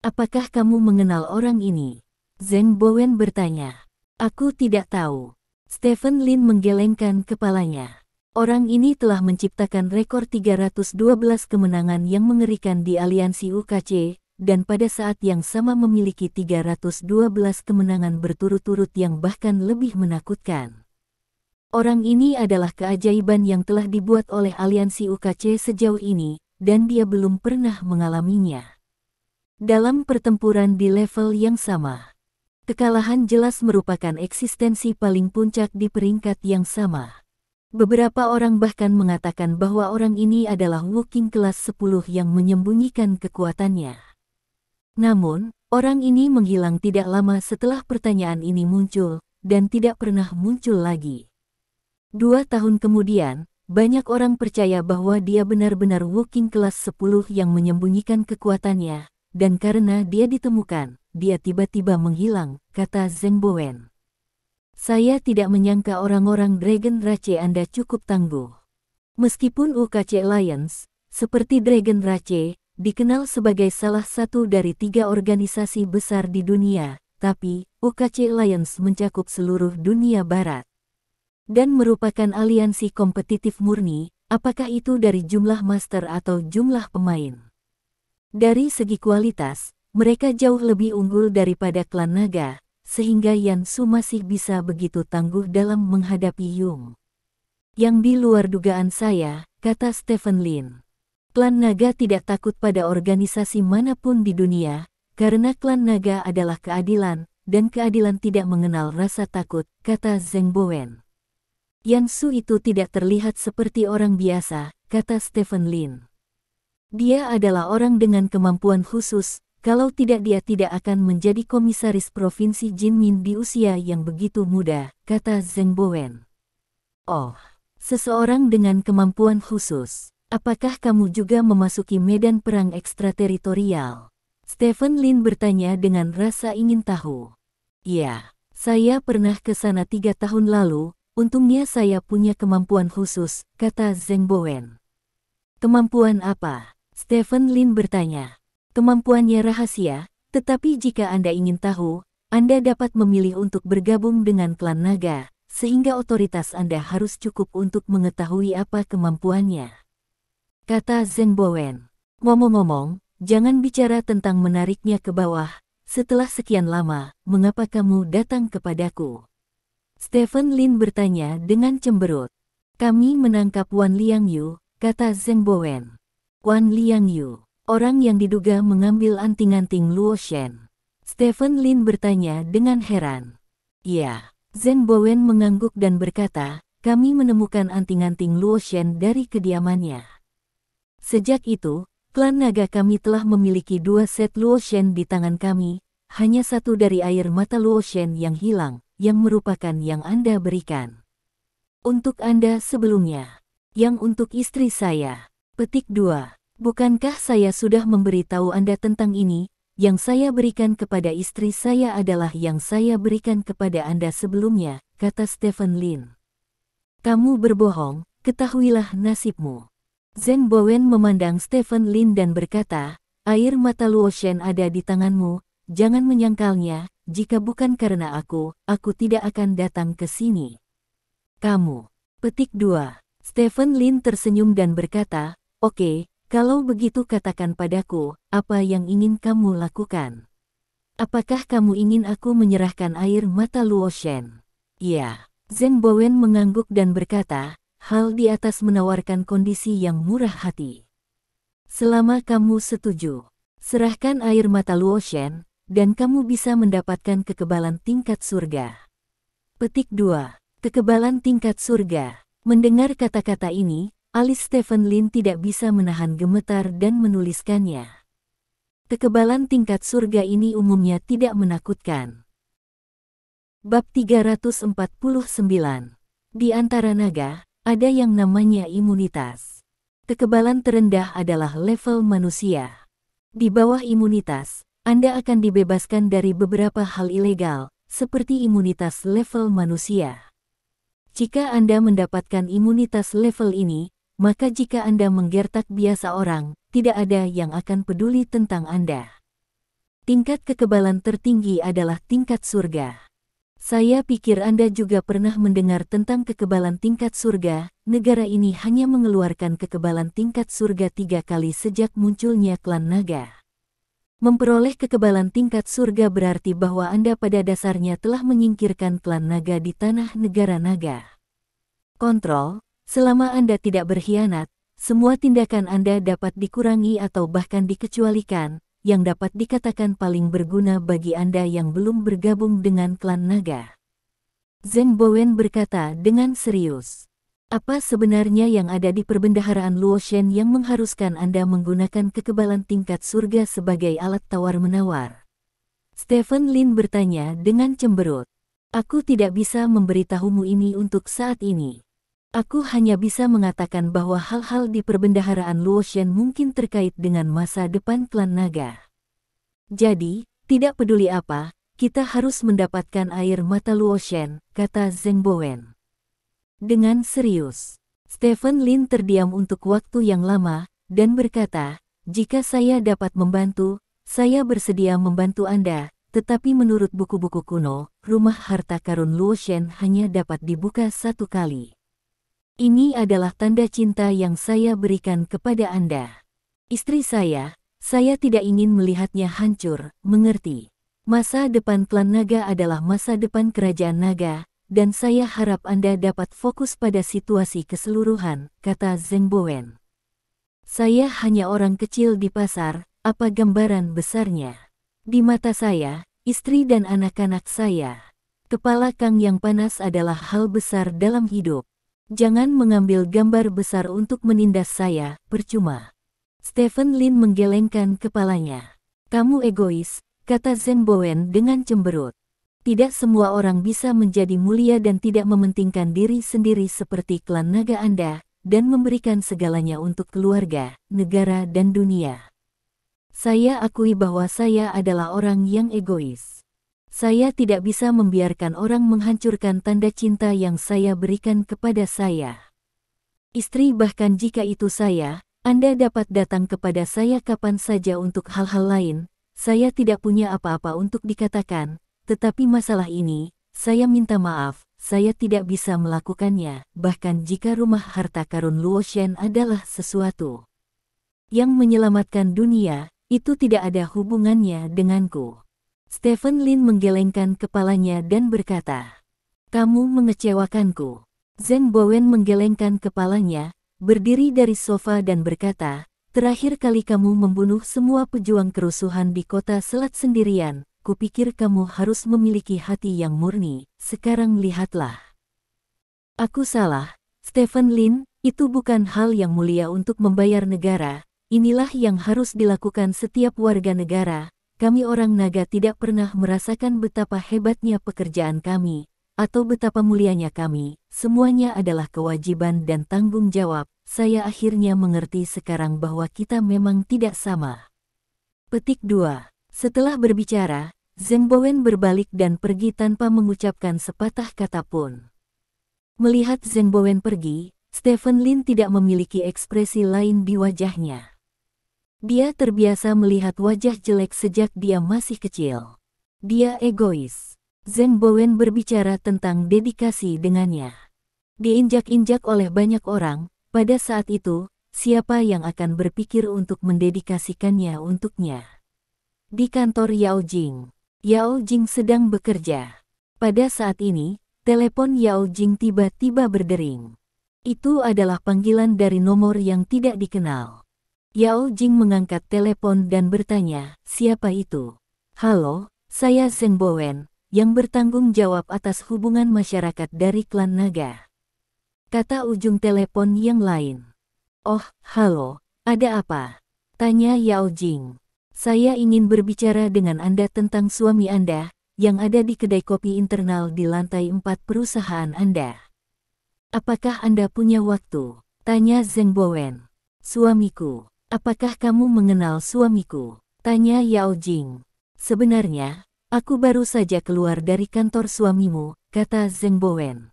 Apakah kamu mengenal orang ini? Zheng Bowen bertanya. Aku tidak tahu. Stephen Lin menggelengkan kepalanya. Orang ini telah menciptakan rekor 312 kemenangan yang mengerikan di aliansi UKC, dan pada saat yang sama memiliki 312 kemenangan berturut-turut yang bahkan lebih menakutkan. Orang ini adalah keajaiban yang telah dibuat oleh aliansi UKC sejauh ini, dan dia belum pernah mengalaminya. Dalam pertempuran di level yang sama, kekalahan jelas merupakan eksistensi paling puncak di peringkat yang sama. Beberapa orang bahkan mengatakan bahwa orang ini adalah Woking kelas 10 yang menyembunyikan kekuatannya. Namun, orang ini menghilang tidak lama setelah pertanyaan ini muncul, dan tidak pernah muncul lagi. 2 tahun kemudian, banyak orang percaya bahwa dia benar-benar Woking kelas 10 yang menyembunyikan kekuatannya, dan karena dia ditemukan, dia tiba-tiba menghilang, kata Zheng Bowen. Saya tidak menyangka orang-orang Dragon Rache Anda cukup tangguh. Meskipun UKC Alliance, seperti Dragon Rache, dikenal sebagai salah satu dari 3 organisasi besar di dunia, tapi UKC Alliance mencakup seluruh dunia barat. Dan merupakan aliansi kompetitif murni, apakah itu dari jumlah master atau jumlah pemain. Dari segi kualitas, mereka jauh lebih unggul daripada klan naga, sehingga Yan Su masih bisa begitu tangguh dalam menghadapi Yung. Yang di luar dugaan saya, kata Stephen Lin. Klan Naga tidak takut pada organisasi manapun di dunia, karena klan Naga adalah keadilan, dan keadilan tidak mengenal rasa takut, kata Zheng Bowen. Yan Su itu tidak terlihat seperti orang biasa, kata Stephen Lin. Dia adalah orang dengan kemampuan khusus, kalau tidak dia tidak akan menjadi komisaris Provinsi Jinmin di usia yang begitu muda, kata Zheng Bowen. Oh, seseorang dengan kemampuan khusus. Apakah kamu juga memasuki medan perang ekstrateritorial? Stephen Lin bertanya dengan rasa ingin tahu. Ya, saya pernah ke sana 3 tahun lalu, untungnya saya punya kemampuan khusus, kata Zheng Bowen. Kemampuan apa? Stephen Lin bertanya. Kemampuannya rahasia, tetapi jika Anda ingin tahu, Anda dapat memilih untuk bergabung dengan klan Naga, sehingga otoritas Anda harus cukup untuk mengetahui apa kemampuannya. Kata Zheng Bowen. Ngomong-ngomong, jangan bicara tentang menariknya ke bawah. Setelah sekian lama, mengapa kamu datang kepadaku? Stephen Lin bertanya dengan cemberut. Kami menangkap Wan Liangyu, kata Zheng Bowen. Wan Liangyu, orang yang diduga mengambil anting-anting Luo Shen. Stephen Lin bertanya dengan heran. Ya, Zheng Bowen mengangguk dan berkata, kami menemukan anting-anting Luo Shen dari kediamannya. Sejak itu, klan Naga kami telah memiliki 2 set Luo Shen di tangan kami, hanya satu dari air mata Luo Shen yang hilang, yang merupakan yang Anda berikan. Untuk Anda sebelumnya. Yang untuk istri saya. Petik 2. Bukankah saya sudah memberitahu Anda tentang ini? Yang saya berikan kepada istri saya adalah yang saya berikan kepada Anda sebelumnya, kata Stephen Lin. Kamu berbohong, ketahuilah nasibmu. Zheng Bowen memandang Stephen Lin dan berkata, air mata Luo Shen ada di tanganmu, jangan menyangkalnya, jika bukan karena aku tidak akan datang ke sini. Kamu. Petik 2. Stephen Lin tersenyum dan berkata, oke, kalau begitu katakan padaku, apa yang ingin kamu lakukan? Apakah kamu ingin aku menyerahkan air mata Luo Shen? Ya. Zheng Bowen mengangguk dan berkata, hal di atas menawarkan kondisi yang murah hati. Selama kamu setuju, serahkan air mata Luo Shen, dan kamu bisa mendapatkan kekebalan tingkat surga. Petik 2. Kekebalan tingkat surga. Mendengar kata-kata ini, alis Stephen Lin tidak bisa menahan gemetar dan menuliskannya. Kekebalan tingkat surga ini umumnya tidak menakutkan. Bab 349. Di antara naga, ada yang namanya imunitas. Kekebalan terendah adalah level manusia. Di bawah imunitas, Anda akan dibebaskan dari beberapa hal ilegal, seperti imunitas level manusia. Jika Anda mendapatkan imunitas level ini, maka jika Anda menggertak biasa orang, tidak ada yang akan peduli tentang Anda. Tingkat kekebalan tertinggi adalah tingkat surga. Saya pikir Anda juga pernah mendengar tentang kekebalan tingkat surga. Negara ini hanya mengeluarkan kekebalan tingkat surga 3 kali sejak munculnya klan Naga. Memperoleh kekebalan tingkat surga berarti bahwa Anda pada dasarnya telah menyingkirkan klan Naga di tanah negara Naga. Kontrol, selama Anda tidak berkhianat, semua tindakan Anda dapat dikurangi atau bahkan dikecualikan, yang dapat dikatakan paling berguna bagi Anda yang belum bergabung dengan klan Naga. Zheng Bowen berkata dengan serius. Apa sebenarnya yang ada di perbendaharaan Luo Shen yang mengharuskan Anda menggunakan kekebalan tingkat surga sebagai alat tawar-menawar? Stephen Lin bertanya dengan cemberut. Aku tidak bisa memberitahumu ini untuk saat ini. Aku hanya bisa mengatakan bahwa hal-hal di perbendaharaan Luo Shen mungkin terkait dengan masa depan klan Naga. Jadi, tidak peduli apa, kita harus mendapatkan air mata Luo Shen, kata Zheng Bowen. Dengan serius, Stephen Lin terdiam untuk waktu yang lama, dan berkata, jika saya dapat membantu, saya bersedia membantu Anda, tetapi menurut buku-buku kuno, rumah harta karun Luo Shen hanya dapat dibuka 1 kali. Ini adalah tanda cinta yang saya berikan kepada Anda. Istri saya tidak ingin melihatnya hancur, mengerti? Masa depan klan naga adalah masa depan kerajaan naga, dan saya harap Anda dapat fokus pada situasi keseluruhan, kata Zheng Bowen. Saya hanya orang kecil di pasar, apa gambaran besarnya? Di mata saya, istri dan anak-anak saya. Kepala Kang yang panas adalah hal besar dalam hidup. Jangan mengambil gambar besar untuk menindas saya, percuma. Stephen Lin menggelengkan kepalanya. Kamu egois, kata Zheng Bowen dengan cemberut. Tidak semua orang bisa menjadi mulia dan tidak mementingkan diri sendiri seperti klan naga Anda, dan memberikan segalanya untuk keluarga, negara dan dunia. Saya akui bahwa saya adalah orang yang egois. Saya tidak bisa membiarkan orang menghancurkan tanda cinta yang saya berikan kepada saya. Istri bahkan jika itu saya, Anda dapat datang kepada saya kapan saja untuk hal-hal lain, saya tidak punya apa-apa untuk dikatakan, tetapi masalah ini, saya minta maaf, saya tidak bisa melakukannya, bahkan jika rumah harta karun Luotian adalah sesuatu yang menyelamatkan dunia, itu tidak ada hubungannya denganku. Stephen Lin menggelengkan kepalanya dan berkata, kamu mengecewakanku. Zheng Bowen menggelengkan kepalanya, berdiri dari sofa dan berkata, terakhir kali kamu membunuh semua pejuang kerusuhan di kota Selat sendirian, kupikir kamu harus memiliki hati yang murni, sekarang lihatlah. Aku salah, Stephen Lin, itu bukan hal yang mulia untuk membayar negara, inilah yang harus dilakukan setiap warga negara, kami orang naga tidak pernah merasakan betapa hebatnya pekerjaan kami, atau betapa mulianya kami, semuanya adalah kewajiban dan tanggung jawab, saya akhirnya mengerti sekarang bahwa kita memang tidak sama. Petik 2. Setelah berbicara, Zheng Bowen berbalik dan pergi tanpa mengucapkan sepatah kata pun. Melihat Zheng Bowen pergi, Stephen Lin tidak memiliki ekspresi lain di wajahnya. Dia terbiasa melihat wajah jelek sejak dia masih kecil. Dia egois. Zheng Bowen berbicara tentang dedikasi dengannya. Diinjak-injak oleh banyak orang, pada saat itu, siapa yang akan berpikir untuk mendedikasikannya untuknya? Di kantor Yao Jing. Yao Jing sedang bekerja. Pada saat ini, telepon Yao Jing tiba-tiba berdering. Itu adalah panggilan dari nomor yang tidak dikenal. Yao Jing mengangkat telepon dan bertanya, siapa itu? Halo, saya Zheng Bowen, yang bertanggung jawab atas hubungan masyarakat dari klan naga. Kata ujung telepon yang lain. Oh, halo, ada apa? Tanya Yao Jing. Saya ingin berbicara dengan Anda tentang suami Anda, yang ada di kedai kopi internal di lantai 4 perusahaan Anda. Apakah Anda punya waktu? Tanya Zheng Bowen. Suamiku. Apakah kamu mengenal suamiku? Tanya Yao Jing. Sebenarnya, aku baru saja keluar dari kantor suamimu, kata Zheng Bowen.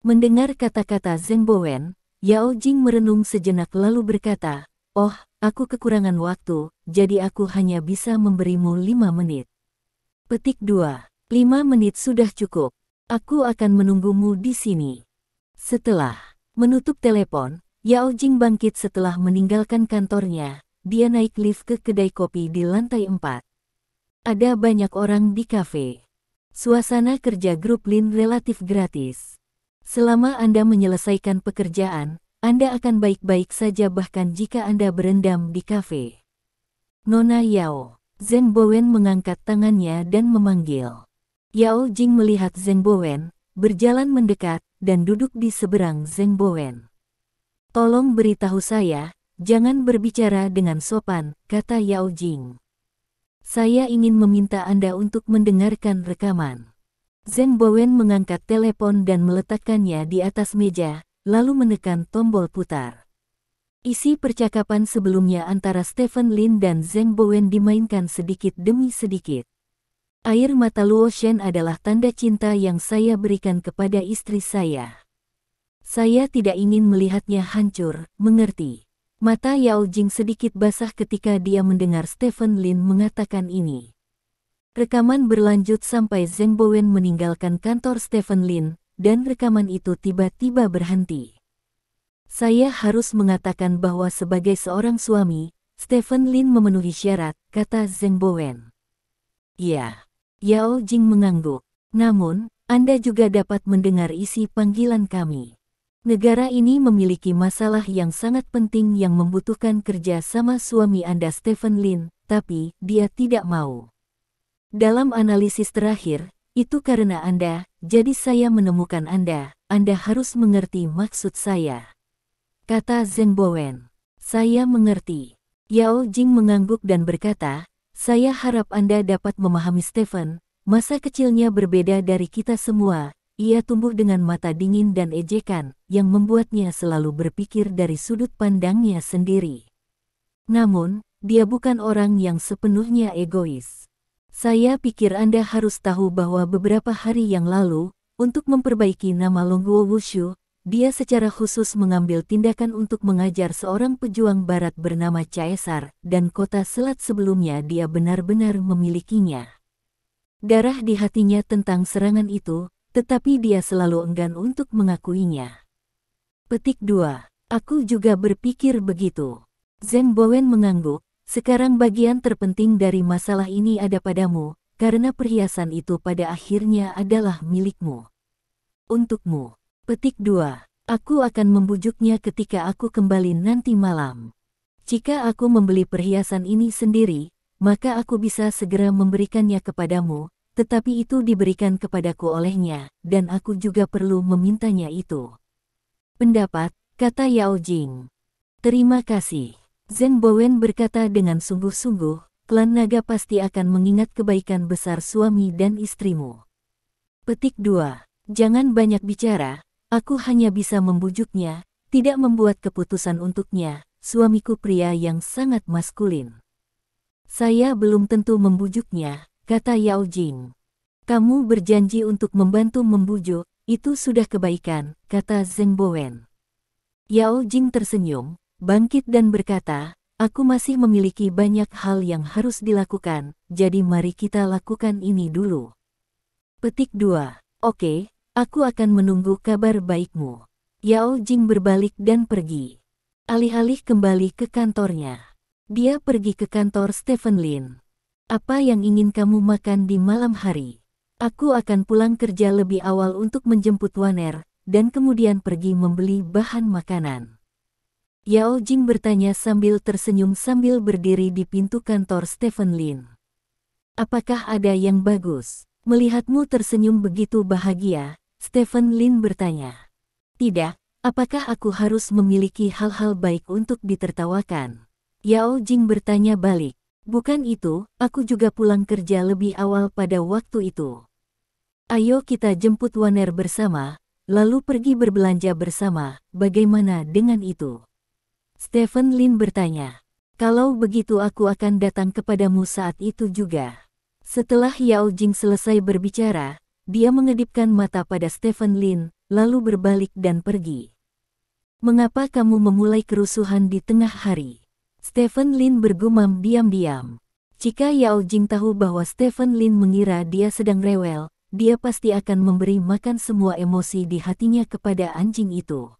Mendengar kata-kata Zheng Bowen, Yao Jing merenung sejenak lalu berkata, oh, aku kekurangan waktu, jadi aku hanya bisa memberimu 5 menit. Petik 2. 5 menit sudah cukup. Aku akan menunggumu di sini. Setelah menutup telepon, Yao Jing bangkit setelah meninggalkan kantornya. Dia naik lift ke kedai kopi di lantai 4. Ada banyak orang di kafe. Suasana kerja grup Lin relatif gratis. Selama Anda menyelesaikan pekerjaan, Anda akan baik-baik saja bahkan jika Anda berendam di kafe. Nona Yao. Zheng Bowen mengangkat tangannya dan memanggil. Yao Jing melihat Zheng Bowen, berjalan mendekat, dan duduk di seberang Zheng Bowen. Tolong beritahu saya, jangan berbicara dengan sopan, kata Yao Jing. Saya ingin meminta Anda untuk mendengarkan rekaman. Zheng Bowen mengangkat telepon dan meletakkannya di atas meja, lalu menekan tombol putar. Isi percakapan sebelumnya antara Stephen Lin dan Zheng Bowen dimainkan sedikit demi sedikit. Air mata Luotian adalah tanda cinta yang saya berikan kepada istri saya. Saya tidak ingin melihatnya hancur, mengerti? Mata Yao Jing sedikit basah ketika dia mendengar Stephen Lin mengatakan ini. Rekaman berlanjut sampai Zheng Bowen meninggalkan kantor Stephen Lin, dan rekaman itu tiba-tiba berhenti. Saya harus mengatakan bahwa sebagai seorang suami, Stephen Lin memenuhi syarat, kata Zheng Bowen. Ya, Yao Jing mengangguk. Namun, Anda juga dapat mendengar isi panggilan kami. Negara ini memiliki masalah yang sangat penting yang membutuhkan kerja sama suami Anda Stephen Lin, tapi dia tidak mau. Dalam analisis terakhir, itu karena Anda, jadi saya menemukan Anda harus mengerti maksud saya. Kata Zheng Bowen. Saya mengerti. Yao Jing mengangguk dan berkata, saya harap Anda dapat memahami Stephen, masa kecilnya berbeda dari kita semua. Ia tumbuh dengan mata dingin dan ejekan, yang membuatnya selalu berpikir dari sudut pandangnya sendiri. Namun, dia bukan orang yang sepenuhnya egois. Saya pikir Anda harus tahu bahwa beberapa hari yang lalu, untuk memperbaiki nama Longguo Wushu, dia secara khusus mengambil tindakan untuk mengajar seorang pejuang barat bernama Caesar, dan kota selat sebelumnya dia benar-benar memilikinya. Darah di hatinya tentang serangan itu, tetapi dia selalu enggan untuk mengakuinya. Petik 2. Aku juga berpikir begitu. Zheng Bowen mengangguk, sekarang bagian terpenting dari masalah ini ada padamu, karena perhiasan itu pada akhirnya adalah milikmu. Untukmu. Petik 2. Aku akan membujuknya ketika aku kembali nanti malam. Jika aku membeli perhiasan ini sendiri, maka aku bisa segera memberikannya kepadamu, tetapi itu diberikan kepadaku olehnya, dan aku juga perlu memintanya itu. Pendapat, kata Yao Jing. Terima kasih. Zheng Bowen berkata dengan sungguh-sungguh, klan naga pasti akan mengingat kebaikan besar suami dan istrimu. Petik 2. Jangan banyak bicara, aku hanya bisa membujuknya, tidak membuat keputusan untuknya, suamiku pria yang sangat maskulin. Saya belum tentu membujuknya, kata Yao Jing. Kamu berjanji untuk membantu membujuk, itu sudah kebaikan, kata Zheng Bowen. Yao Jing tersenyum, bangkit dan berkata, aku masih memiliki banyak hal yang harus dilakukan, jadi mari kita lakukan ini dulu. Petik 2. Oke, aku akan menunggu kabar baikmu. Yao Jing berbalik dan pergi. Alih-alih kembali ke kantornya. Dia pergi ke kantor Stephen Lin. Apa yang ingin kamu makan di malam hari? Aku akan pulang kerja lebih awal untuk menjemput Waner, dan kemudian pergi membeli bahan makanan. Yao Jing bertanya sambil tersenyum sambil berdiri di pintu kantor Stephen Lin. Apakah ada yang bagus? Melihatmu tersenyum begitu bahagia, Stephen Lin bertanya. Tidak, apakah aku harus memiliki hal-hal baik untuk ditertawakan? Yao Jing bertanya balik. Bukan itu, aku juga pulang kerja lebih awal pada waktu itu. Ayo kita jemput Waner bersama, lalu pergi berbelanja bersama, bagaimana dengan itu? Stephen Lin bertanya. Kalau begitu aku akan datang kepadamu saat itu juga. Setelah Yao Jing selesai berbicara, dia mengedipkan mata pada Stephen Lin, lalu berbalik dan pergi. Mengapa kamu memulai kerusuhan di tengah hari? Stephen Lin bergumam diam-diam. Jika Yao Jing tahu bahwa Stephen Lin mengira dia sedang rewel, dia pasti akan memberi makan semua emosi di hatinya kepada anjing itu.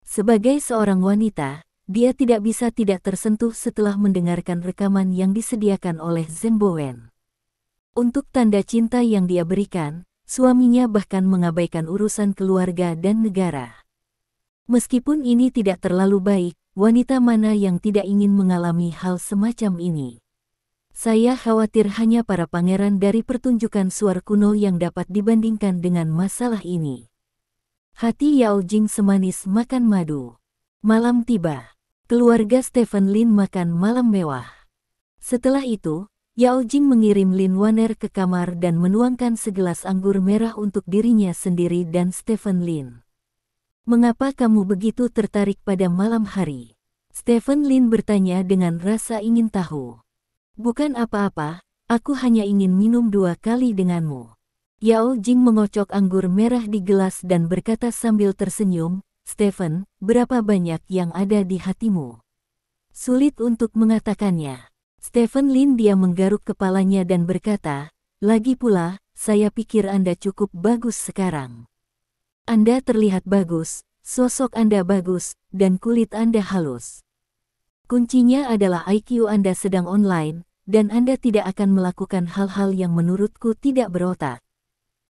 Sebagai seorang wanita, dia tidak bisa tidak tersentuh setelah mendengarkan rekaman yang disediakan oleh Zheng Bowen. Untuk tanda cinta yang dia berikan, suaminya bahkan mengabaikan urusan keluarga dan negara. Meskipun ini tidak terlalu baik, wanita mana yang tidak ingin mengalami hal semacam ini? Saya khawatir hanya para pangeran dari pertunjukan suar kuno yang dapat dibandingkan dengan masalah ini. Hati Yao Jing semanis makan madu. Malam tiba. Keluarga Stephen Lin makan malam mewah. Setelah itu, Yao Jing mengirim Lin Waner ke kamar dan menuangkan segelas anggur merah untuk dirinya sendiri dan Stephen Lin. Mengapa kamu begitu tertarik pada malam hari? Stephen Lin bertanya dengan rasa ingin tahu. Bukan apa-apa, aku hanya ingin minum 2 kali denganmu. Yao Jing mengocok anggur merah di gelas dan berkata sambil tersenyum, Stephen, berapa banyak yang ada di hatimu? Sulit untuk mengatakannya. Stephen Lin dia menggaruk kepalanya dan berkata, lagi pula, saya pikir Anda cukup bagus sekarang. Anda terlihat bagus, sosok Anda bagus, dan kulit Anda halus. Kuncinya adalah IQ Anda sedang online, dan Anda tidak akan melakukan hal-hal yang menurutku tidak berotak.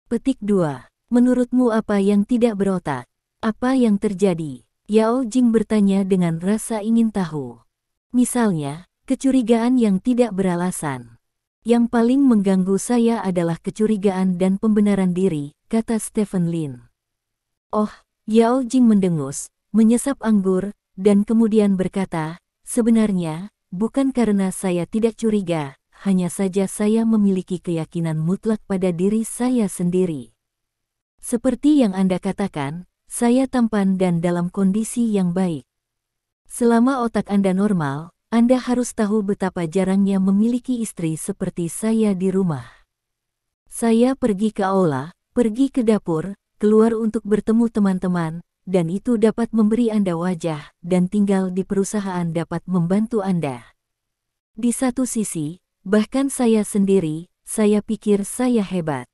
Petik 2. Menurutmu apa yang tidak berotak? Apa yang terjadi? Yao Jing bertanya dengan rasa ingin tahu. Misalnya, kecurigaan yang tidak beralasan. Yang paling mengganggu saya adalah kecurigaan dan pembenaran diri, kata Stephen Lin. Oh, Yao Jing mendengus, menyesap anggur, dan kemudian berkata, sebenarnya, bukan karena saya tidak curiga, hanya saja saya memiliki keyakinan mutlak pada diri saya sendiri. Seperti yang Anda katakan, saya tampan dan dalam kondisi yang baik. Selama otak Anda normal, Anda harus tahu betapa jarangnya memiliki istri seperti saya di rumah. Saya pergi ke aula, pergi ke dapur, keluar untuk bertemu teman-teman, dan itu dapat memberi Anda wajah, dan tinggal di perusahaan dapat membantu Anda. Di satu sisi, bahkan saya sendiri, saya pikir saya hebat.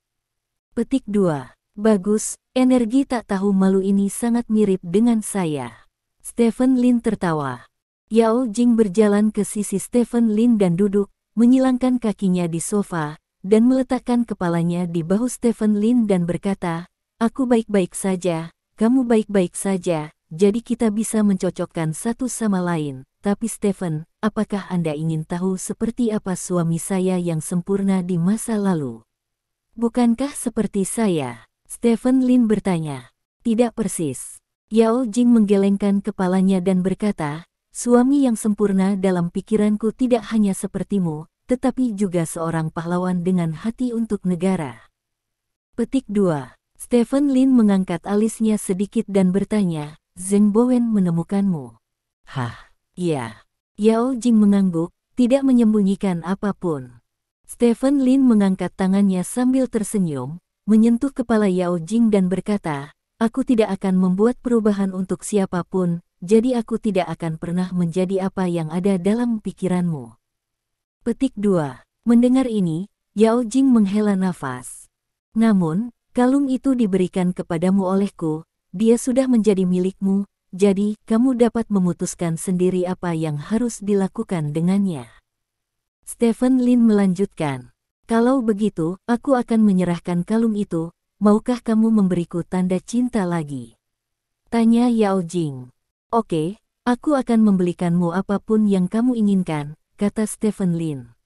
Petik 2. Bagus, energi tak tahu malu ini sangat mirip dengan saya. Stephen Lin tertawa. Yao Jing berjalan ke sisi Stephen Lin dan duduk, menyilangkan kakinya di sofa, dan meletakkan kepalanya di bahu Stephen Lin dan berkata, aku baik-baik saja, kamu baik-baik saja, jadi kita bisa mencocokkan satu sama lain. Tapi Stephen, apakah Anda ingin tahu seperti apa suami saya yang sempurna di masa lalu? Bukankah seperti saya? Stephen Lin bertanya. Tidak persis. Yao Jing menggelengkan kepalanya dan berkata, suami yang sempurna dalam pikiranku tidak hanya sepertimu, tetapi juga seorang pahlawan dengan hati untuk negara. Petik 2. Stephen Lin mengangkat alisnya sedikit dan bertanya, Zheng Bowen menemukanmu. Hah, iya. Yao Jing mengangguk, tidak menyembunyikan apapun. Stephen Lin mengangkat tangannya sambil tersenyum, menyentuh kepala Yao Jing dan berkata, aku tidak akan membuat perubahan untuk siapapun, jadi aku tidak akan pernah menjadi apa yang ada dalam pikiranmu. Petik 2. Mendengar ini, Yao Jing menghela nafas. Namun, kalung itu diberikan kepadamu olehku, dia sudah menjadi milikmu, jadi kamu dapat memutuskan sendiri apa yang harus dilakukan dengannya. Stephen Lin melanjutkan, kalau begitu, aku akan menyerahkan kalung itu, maukah kamu memberiku tanda cinta lagi? Tanya Yao Jing. Oke, aku akan membelikanmu apapun yang kamu inginkan, kata Stephen Lin.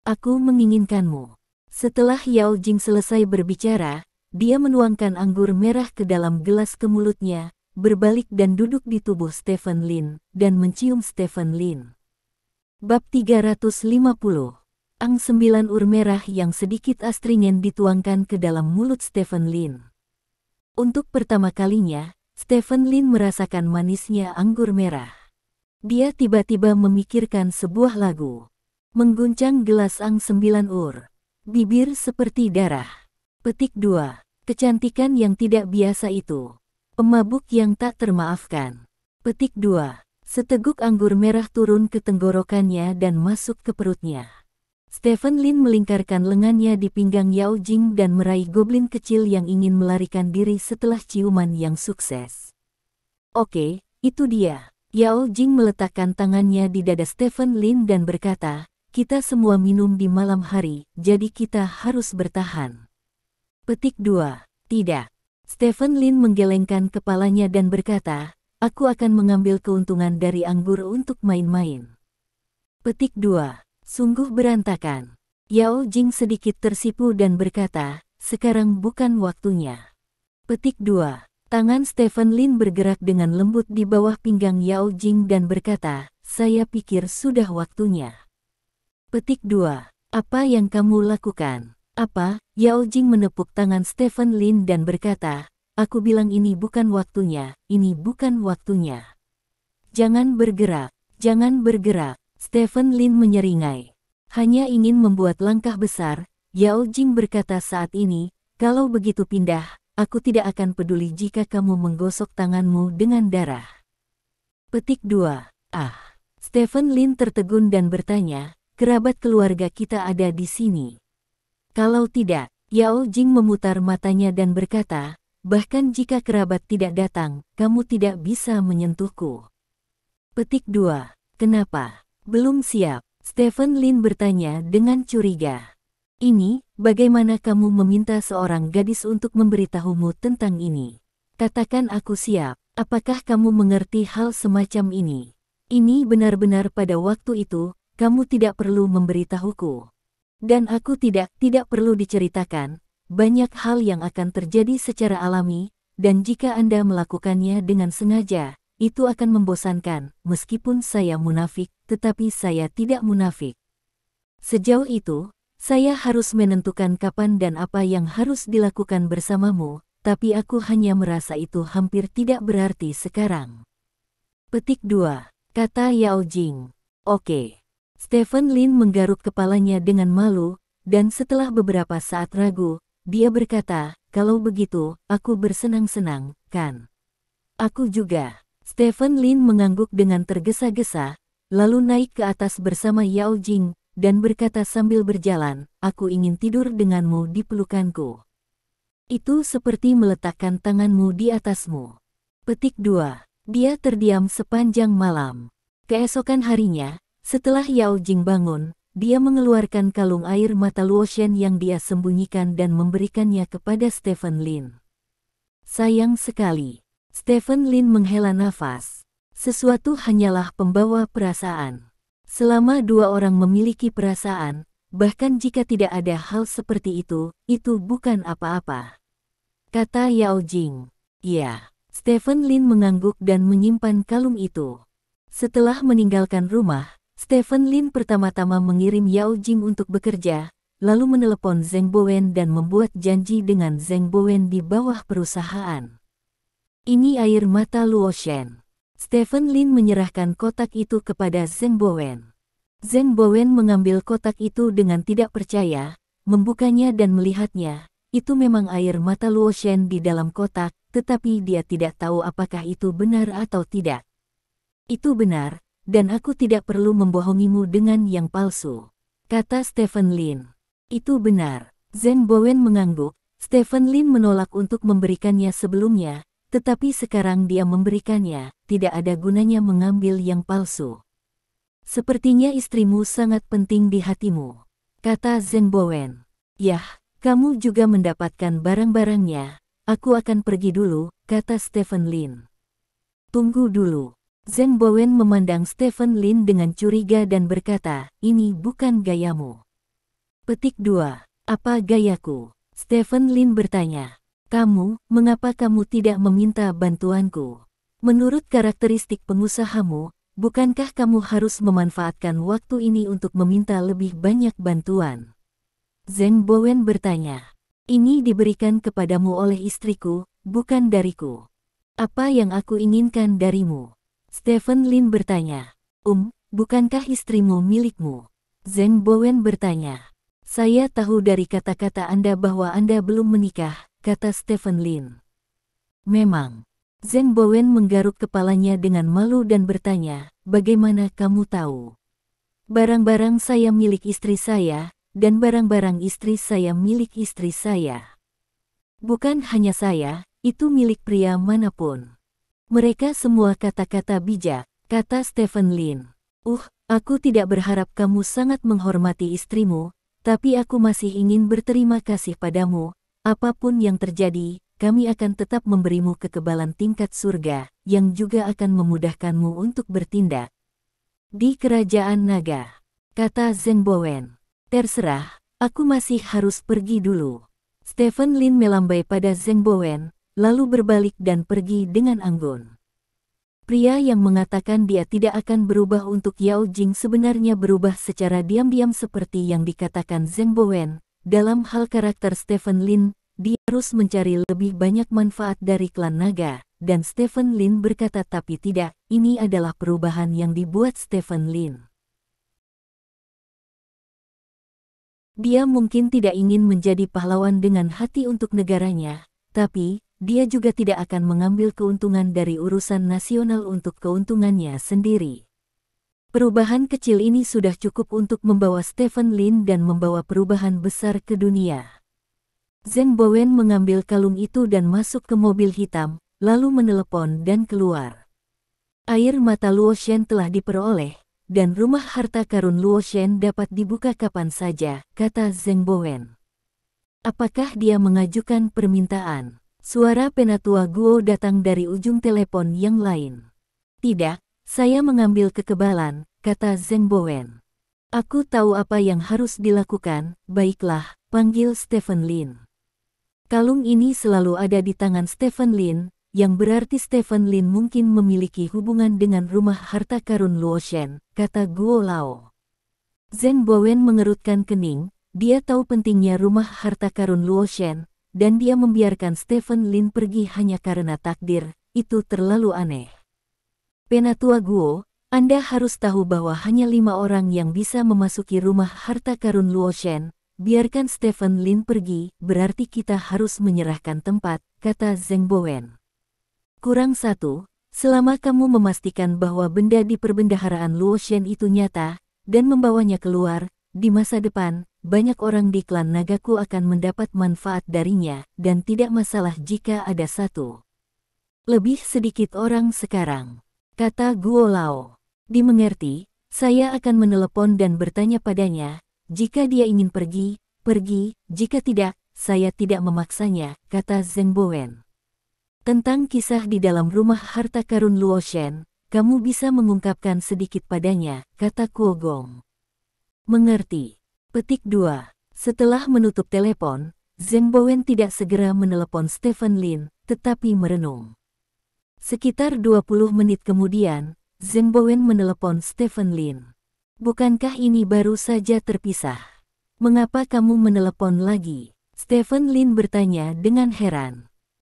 Aku menginginkanmu. Setelah Yao Jing selesai berbicara, dia menuangkan anggur merah ke dalam gelas ke mulutnya, berbalik dan duduk di tubuh Stephen Lin, dan mencium Stephen Lin. Bab 350. Ang 9 ur merah yang sedikit astringen dituangkan ke dalam mulut Stephen Lin. Untuk pertama kalinya, Stephen Lin merasakan manisnya anggur merah. Dia tiba-tiba memikirkan sebuah lagu. Mengguncang gelas ang 9 ur. Bibir seperti darah. Petik 2. Kecantikan yang tidak biasa itu. Pemabuk yang tak termaafkan. Petik 2. Seteguk anggur merah turun ke tenggorokannya dan masuk ke perutnya. Stephen Lin melingkarkan lengannya di pinggang Yao Jing dan meraih goblin kecil yang ingin melarikan diri setelah ciuman yang sukses. Oke, itu dia. Yao Jing meletakkan tangannya di dada Stephen Lin dan berkata, kita semua minum di malam hari, jadi kita harus bertahan. Petik 2. Tidak. Stephen Lin menggelengkan kepalanya dan berkata, aku akan mengambil keuntungan dari anggur untuk main-main. Petik 2. Sungguh berantakan. Yao Jing sedikit tersipu dan berkata, sekarang bukan waktunya. Petik 2. Tangan Stephen Lin bergerak dengan lembut di bawah pinggang Yao Jing dan berkata, saya pikir sudah waktunya. Petik 2. Apa yang kamu lakukan? Apa? Yao Jing menepuk tangan Stephen Lin dan berkata, aku bilang ini bukan waktunya, ini bukan waktunya. Jangan bergerak, jangan bergerak. Stephen Lin menyeringai. Hanya ingin membuat langkah besar, Yao Jing berkata saat ini, kalau begitu pindah, aku tidak akan peduli jika kamu menggosok tanganmu dengan darah. Petik 2. Ah. Stephen Lin tertegun dan bertanya, kerabat keluarga kita ada di sini. Kalau tidak, Yao Jing memutar matanya dan berkata, bahkan jika kerabat tidak datang, kamu tidak bisa menyentuhku. Petik 2. Kenapa? Belum siap. Stephen Lin bertanya dengan curiga. Ini, bagaimana kamu meminta seorang gadis untuk memberitahumu tentang ini? Katakan aku siap. Apakah kamu mengerti hal semacam ini? Ini benar-benar pada waktu itu, kamu tidak perlu memberitahuku. Dan aku tidak perlu diceritakan, banyak hal yang akan terjadi secara alami, dan jika Anda melakukannya dengan sengaja, itu akan membosankan, meskipun saya munafik, tetapi saya tidak munafik. Sejauh itu, saya harus menentukan kapan dan apa yang harus dilakukan bersamamu, tapi aku hanya merasa itu hampir tidak berarti sekarang. Petik 2. Kata Yao Jing. Oke. Stephen Lin menggaruk kepalanya dengan malu, dan setelah beberapa saat ragu, dia berkata, kalau begitu, aku bersenang-senang, kan? Aku juga. Stephen Lin mengangguk dengan tergesa-gesa, lalu naik ke atas bersama Yao Jing, dan berkata sambil berjalan, aku ingin tidur denganmu di pelukanku. Itu seperti meletakkan tanganmu di atasmu. Petik 2. Dia terdiam sepanjang malam. Keesokan harinya, setelah Yao Jing bangun, dia mengeluarkan kalung air mata Luoshen yang dia sembunyikan dan memberikannya kepada Stephen Lin. Sayang sekali. Stephen Lin menghela nafas. Sesuatu hanyalah pembawa perasaan. Selama dua orang memiliki perasaan, bahkan jika tidak ada hal seperti itu bukan apa-apa. Kata Yao Jing. Ya, Stephen Lin mengangguk dan menyimpan kalung itu. Setelah meninggalkan rumah, Stephen Lin pertama-tama mengirim Yao Jing untuk bekerja, lalu menelepon Zheng Bowen dan membuat janji dengan Zheng Bowen di bawah perusahaan. Ini air mata Luoshen. Stephen Lin menyerahkan kotak itu kepada Zheng Bowen. Zheng Bowen mengambil kotak itu dengan tidak percaya, membukanya dan melihatnya. Itu memang air mata Luoshen di dalam kotak, tetapi dia tidak tahu apakah itu benar atau tidak. Itu benar, dan aku tidak perlu membohongimu dengan yang palsu. Kata Stephen Lin. Itu benar. Zheng Bowen mengangguk. Stephen Lin menolak untuk memberikannya sebelumnya, tetapi sekarang dia memberikannya, tidak ada gunanya mengambil yang palsu. Sepertinya istrimu sangat penting di hatimu. Kata Zheng Bowen. Yah, kamu juga mendapatkan barang-barangnya. Aku akan pergi dulu, kata Stephen Lin. Tunggu dulu. Zheng Bowen memandang Stephen Lin dengan curiga dan berkata, ini bukan gayamu. Petik 2. Apa gayaku? Stephen Lin bertanya. Mengapa kamu tidak meminta bantuanku? Menurut karakteristik pengusahamu, bukankah kamu harus memanfaatkan waktu ini untuk meminta lebih banyak bantuan? Zheng Bowen bertanya. Ini diberikan kepadamu oleh istriku, bukan dariku. Apa yang aku inginkan darimu? Stephen Lin bertanya. Bukankah istrimu milikmu? Zheng Bowen bertanya. Saya tahu dari kata-kata Anda bahwa Anda belum menikah, kata Stephen Lin. Memang. Zheng Bowen menggaruk kepalanya dengan malu dan bertanya, bagaimana kamu tahu? Barang-barang saya milik istri saya, dan barang-barang istri saya milik istri saya. Bukan hanya saya, itu milik pria manapun. Mereka semua kata-kata bijak, kata Stephen Lin. Aku tidak berharap kamu sangat menghormati istrimu, tapi aku masih ingin berterima kasih padamu. Apapun yang terjadi, kami akan tetap memberimu kekebalan tingkat surga, yang juga akan memudahkanmu untuk bertindak. Di kerajaan naga, kata Zheng Bowen. Terserah, aku masih harus pergi dulu. Stephen Lin melambai pada Zheng Bowen, lalu berbalik dan pergi dengan anggun. Pria yang mengatakan dia tidak akan berubah untuk Yao Jing sebenarnya berubah secara diam-diam seperti yang dikatakan Zheng Bowen. Dalam hal karakter Stephen Lin, dia harus mencari lebih banyak manfaat dari klan naga, dan Stephen Lin berkata tapi tidak, ini adalah perubahan yang dibuat Stephen Lin. Dia mungkin tidak ingin menjadi pahlawan dengan hati untuk negaranya, tapi dia juga tidak akan mengambil keuntungan dari urusan nasional untuk keuntungannya sendiri. Perubahan kecil ini sudah cukup untuk membawa Stephen Lin dan membawa perubahan besar ke dunia. Zheng Bowen mengambil kalung itu dan masuk ke mobil hitam, lalu menelepon dan keluar. Air mata Luoshen telah diperoleh, dan rumah harta karun Luoshen dapat dibuka kapan saja, kata Zheng Bowen. Apakah dia mengajukan permintaan? Suara penatua Guo datang dari ujung telepon yang lain. Tidak, saya mengambil kekebalan, kata Zheng Bowen. Aku tahu apa yang harus dilakukan, baiklah, panggil Stephen Lin. Kalung ini selalu ada di tangan Stephen Lin, yang berarti Stephen Lin mungkin memiliki hubungan dengan rumah harta karun Luoshen, kata Guo Lao. Zheng Bowen mengerutkan kening, dia tahu pentingnya rumah harta karun Luoshen, dan dia membiarkan Stephen Lin pergi hanya karena takdir, itu terlalu aneh. Penatua Guo, Anda harus tahu bahwa hanya 5 orang yang bisa memasuki rumah harta karun Luoshen. Biarkan Stephen Lin pergi, berarti kita harus menyerahkan tempat, kata Zheng Bowen. Kurang satu, selama kamu memastikan bahwa benda di perbendaharaan Luoshen itu nyata, dan membawanya keluar, di masa depan, banyak orang di klan Nagaku akan mendapat manfaat darinya, dan tidak masalah jika ada satu. Lebih sedikit orang sekarang, kata Guo Lao. Dimengerti, saya akan menelepon dan bertanya padanya, jika dia ingin pergi, jika tidak, saya tidak memaksanya, kata Zheng Bowen. Tentang kisah di dalam rumah harta karun Luoshen, kamu bisa mengungkapkan sedikit padanya, kata Kuo Gong. Mengerti. Petik 2. Setelah menutup telepon, Zheng Bowen tidak segera menelepon Stephen Lin, tetapi merenung. Sekitar 20 menit kemudian, Zheng Bowen menelepon Stephen Lin. Bukankah ini baru saja terpisah? Mengapa kamu menelepon lagi? Stephen Lin bertanya dengan heran.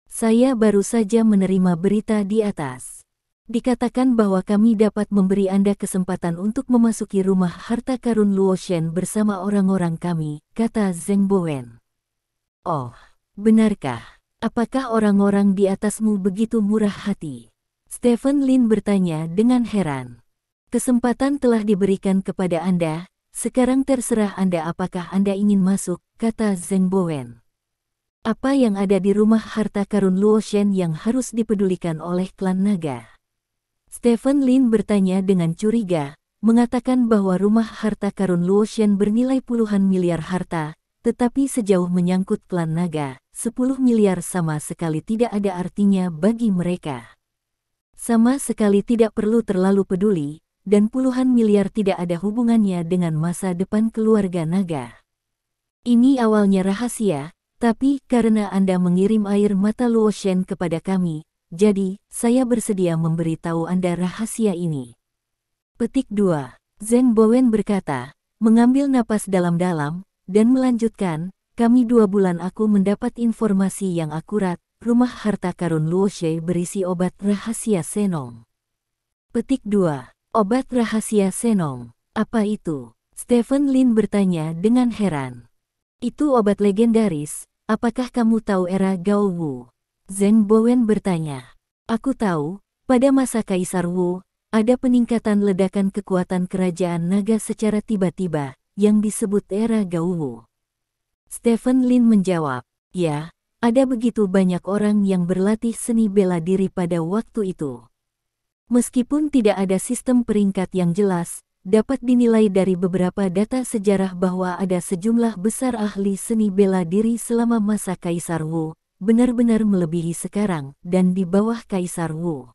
Saya baru saja menerima berita di atas. Dikatakan bahwa kami dapat memberi Anda kesempatan untuk memasuki rumah harta karun Luoshen bersama orang-orang kami, kata Zheng Bowen. Oh, benarkah? Apakah orang-orang di atasmu begitu murah hati? Stephen Lin bertanya dengan heran. Kesempatan telah diberikan kepada Anda, sekarang terserah Anda apakah Anda ingin masuk, kata Zheng Bowen. Apa yang ada di rumah harta karun Luoshen yang harus dipedulikan oleh klan naga? Stephen Lin bertanya dengan curiga, mengatakan bahwa rumah harta karun Luoshen bernilai puluhan miliar harta, tetapi sejauh menyangkut klan naga, 10 miliar sama sekali tidak ada artinya bagi mereka. Sama sekali tidak perlu terlalu peduli, dan puluhan miliar tidak ada hubungannya dengan masa depan keluarga naga. Ini awalnya rahasia, tapi karena Anda mengirim air mata Luoshen kepada kami, jadi saya bersedia memberitahu Anda rahasia ini. Petik 2. Zheng Bowen berkata, mengambil napas dalam-dalam, dan melanjutkan, kami 2 bulan aku mendapat informasi yang akurat, rumah harta karun Luoshen berisi obat rahasia Senong. Petik 2. Obat rahasia Senong, apa itu? Stephen Lin bertanya dengan heran. Itu obat legendaris. Apakah kamu tahu era Gao Wu? Zheng Bowen bertanya. Aku tahu, pada masa Kaisar Wu, ada peningkatan ledakan kekuatan kerajaan naga secara tiba-tiba, yang disebut era Gao Wu. Stephen Lin menjawab, ya, ada begitu banyak orang yang berlatih seni bela diri pada waktu itu. Meskipun tidak ada sistem peringkat yang jelas, dapat dinilai dari beberapa data sejarah bahwa ada sejumlah besar ahli seni bela diri selama masa Kaisar Wu, benar-benar melebihi sekarang, dan di bawah Kaisar Wu.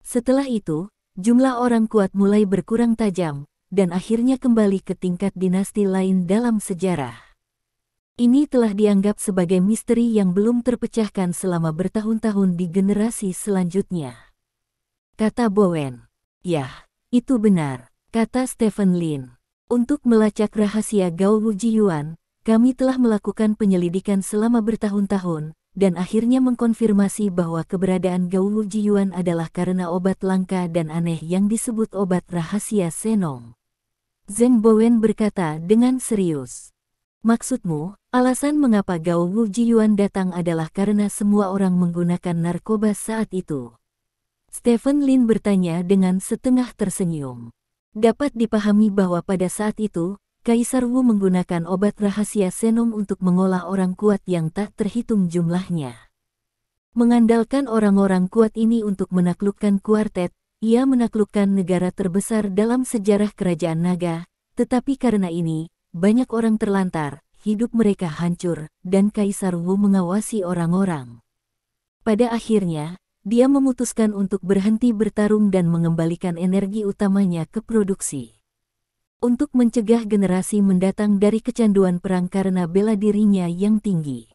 Setelah itu, jumlah orang kuat mulai berkurang tajam, dan akhirnya kembali ke tingkat dinasti lain dalam sejarah. Ini telah dianggap sebagai misteri yang belum terpecahkan selama bertahun-tahun di generasi selanjutnya. Kata Bowen. Ya, itu benar. Kata Stephen Lin, untuk melacak rahasia Gao Wu Jiyuan, kami telah melakukan penyelidikan selama bertahun-tahun, dan akhirnya mengkonfirmasi bahwa keberadaan Gao Wu Jiyuan adalah karena obat langka dan aneh yang disebut obat rahasia Senong. Zheng Bowen berkata dengan serius. Maksudmu, alasan mengapa Gao Wu Jiyuan datang adalah karena semua orang menggunakan narkoba saat itu? Stephen Lin bertanya dengan setengah tersenyum. Dapat dipahami bahwa pada saat itu, Kaisar Wu menggunakan obat rahasia Senong untuk mengolah orang kuat yang tak terhitung jumlahnya. Mengandalkan orang-orang kuat ini untuk menaklukkan kuartet, ia menaklukkan negara terbesar dalam sejarah kerajaan naga, tetapi karena ini, banyak orang terlantar, hidup mereka hancur, dan Kaisar Wu mengawasi orang-orang. Pada akhirnya, dia memutuskan untuk berhenti bertarung dan mengembalikan energi utamanya ke produksi. Untuk mencegah generasi mendatang dari kecanduan perang karena bela dirinya yang tinggi.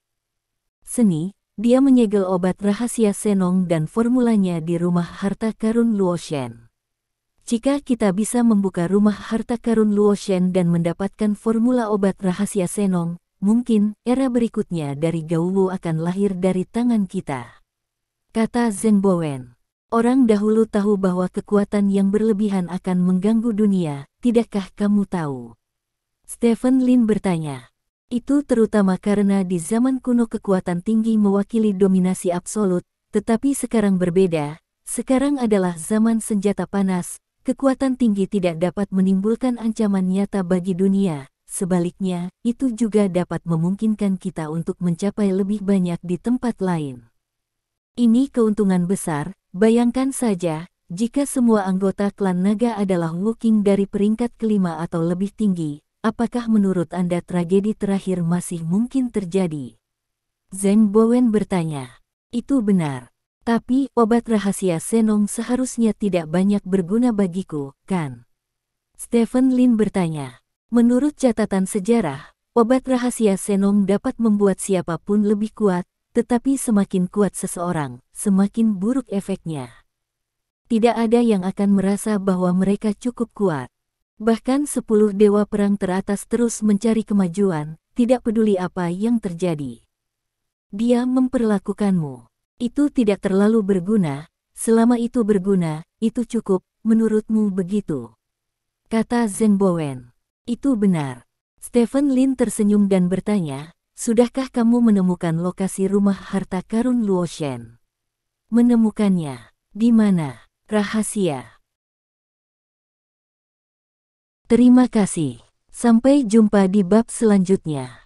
Seni, dia menyegel obat rahasia Senong dan formulanya di rumah harta karun Luoshen. Jika kita bisa membuka rumah harta karun Luoshen dan mendapatkan formula obat rahasia Senong, mungkin era berikutnya dari Gao akan lahir dari tangan kita. Kata Zheng Bowen. Orang dahulu tahu bahwa kekuatan yang berlebihan akan mengganggu dunia, tidakkah kamu tahu? Stephen Lin bertanya. Itu terutama karena di zaman kuno kekuatan tinggi mewakili dominasi absolut, tetapi sekarang berbeda. Sekarang adalah zaman senjata panas, kekuatan tinggi tidak dapat menimbulkan ancaman nyata bagi dunia. Sebaliknya, itu juga dapat memungkinkan kita untuk mencapai lebih banyak di tempat lain. Ini keuntungan besar. Bayangkan saja, jika semua anggota klan naga adalah Wookiee dari peringkat kelima atau lebih tinggi, apakah menurut Anda tragedi terakhir masih mungkin terjadi? Zheng Bowen bertanya. Itu benar. Tapi, obat rahasia Senong seharusnya tidak banyak berguna bagiku, kan? Stephen Lin bertanya. Menurut catatan sejarah, obat rahasia Senong dapat membuat siapapun lebih kuat, tetapi semakin kuat seseorang, semakin buruk efeknya. Tidak ada yang akan merasa bahwa mereka cukup kuat. Bahkan 10 dewa perang teratas terus mencari kemajuan, tidak peduli apa yang terjadi. Dia memperlakukanmu. Itu tidak terlalu berguna, selama itu berguna, itu cukup, menurutmu begitu? Kata Zheng Bowen. Itu benar. Stephen Lin tersenyum dan bertanya, sudahkah kamu menemukan lokasi rumah harta karun Luoshen? Menemukannya. Di mana? Rahasia. Terima kasih. Sampai jumpa di bab selanjutnya.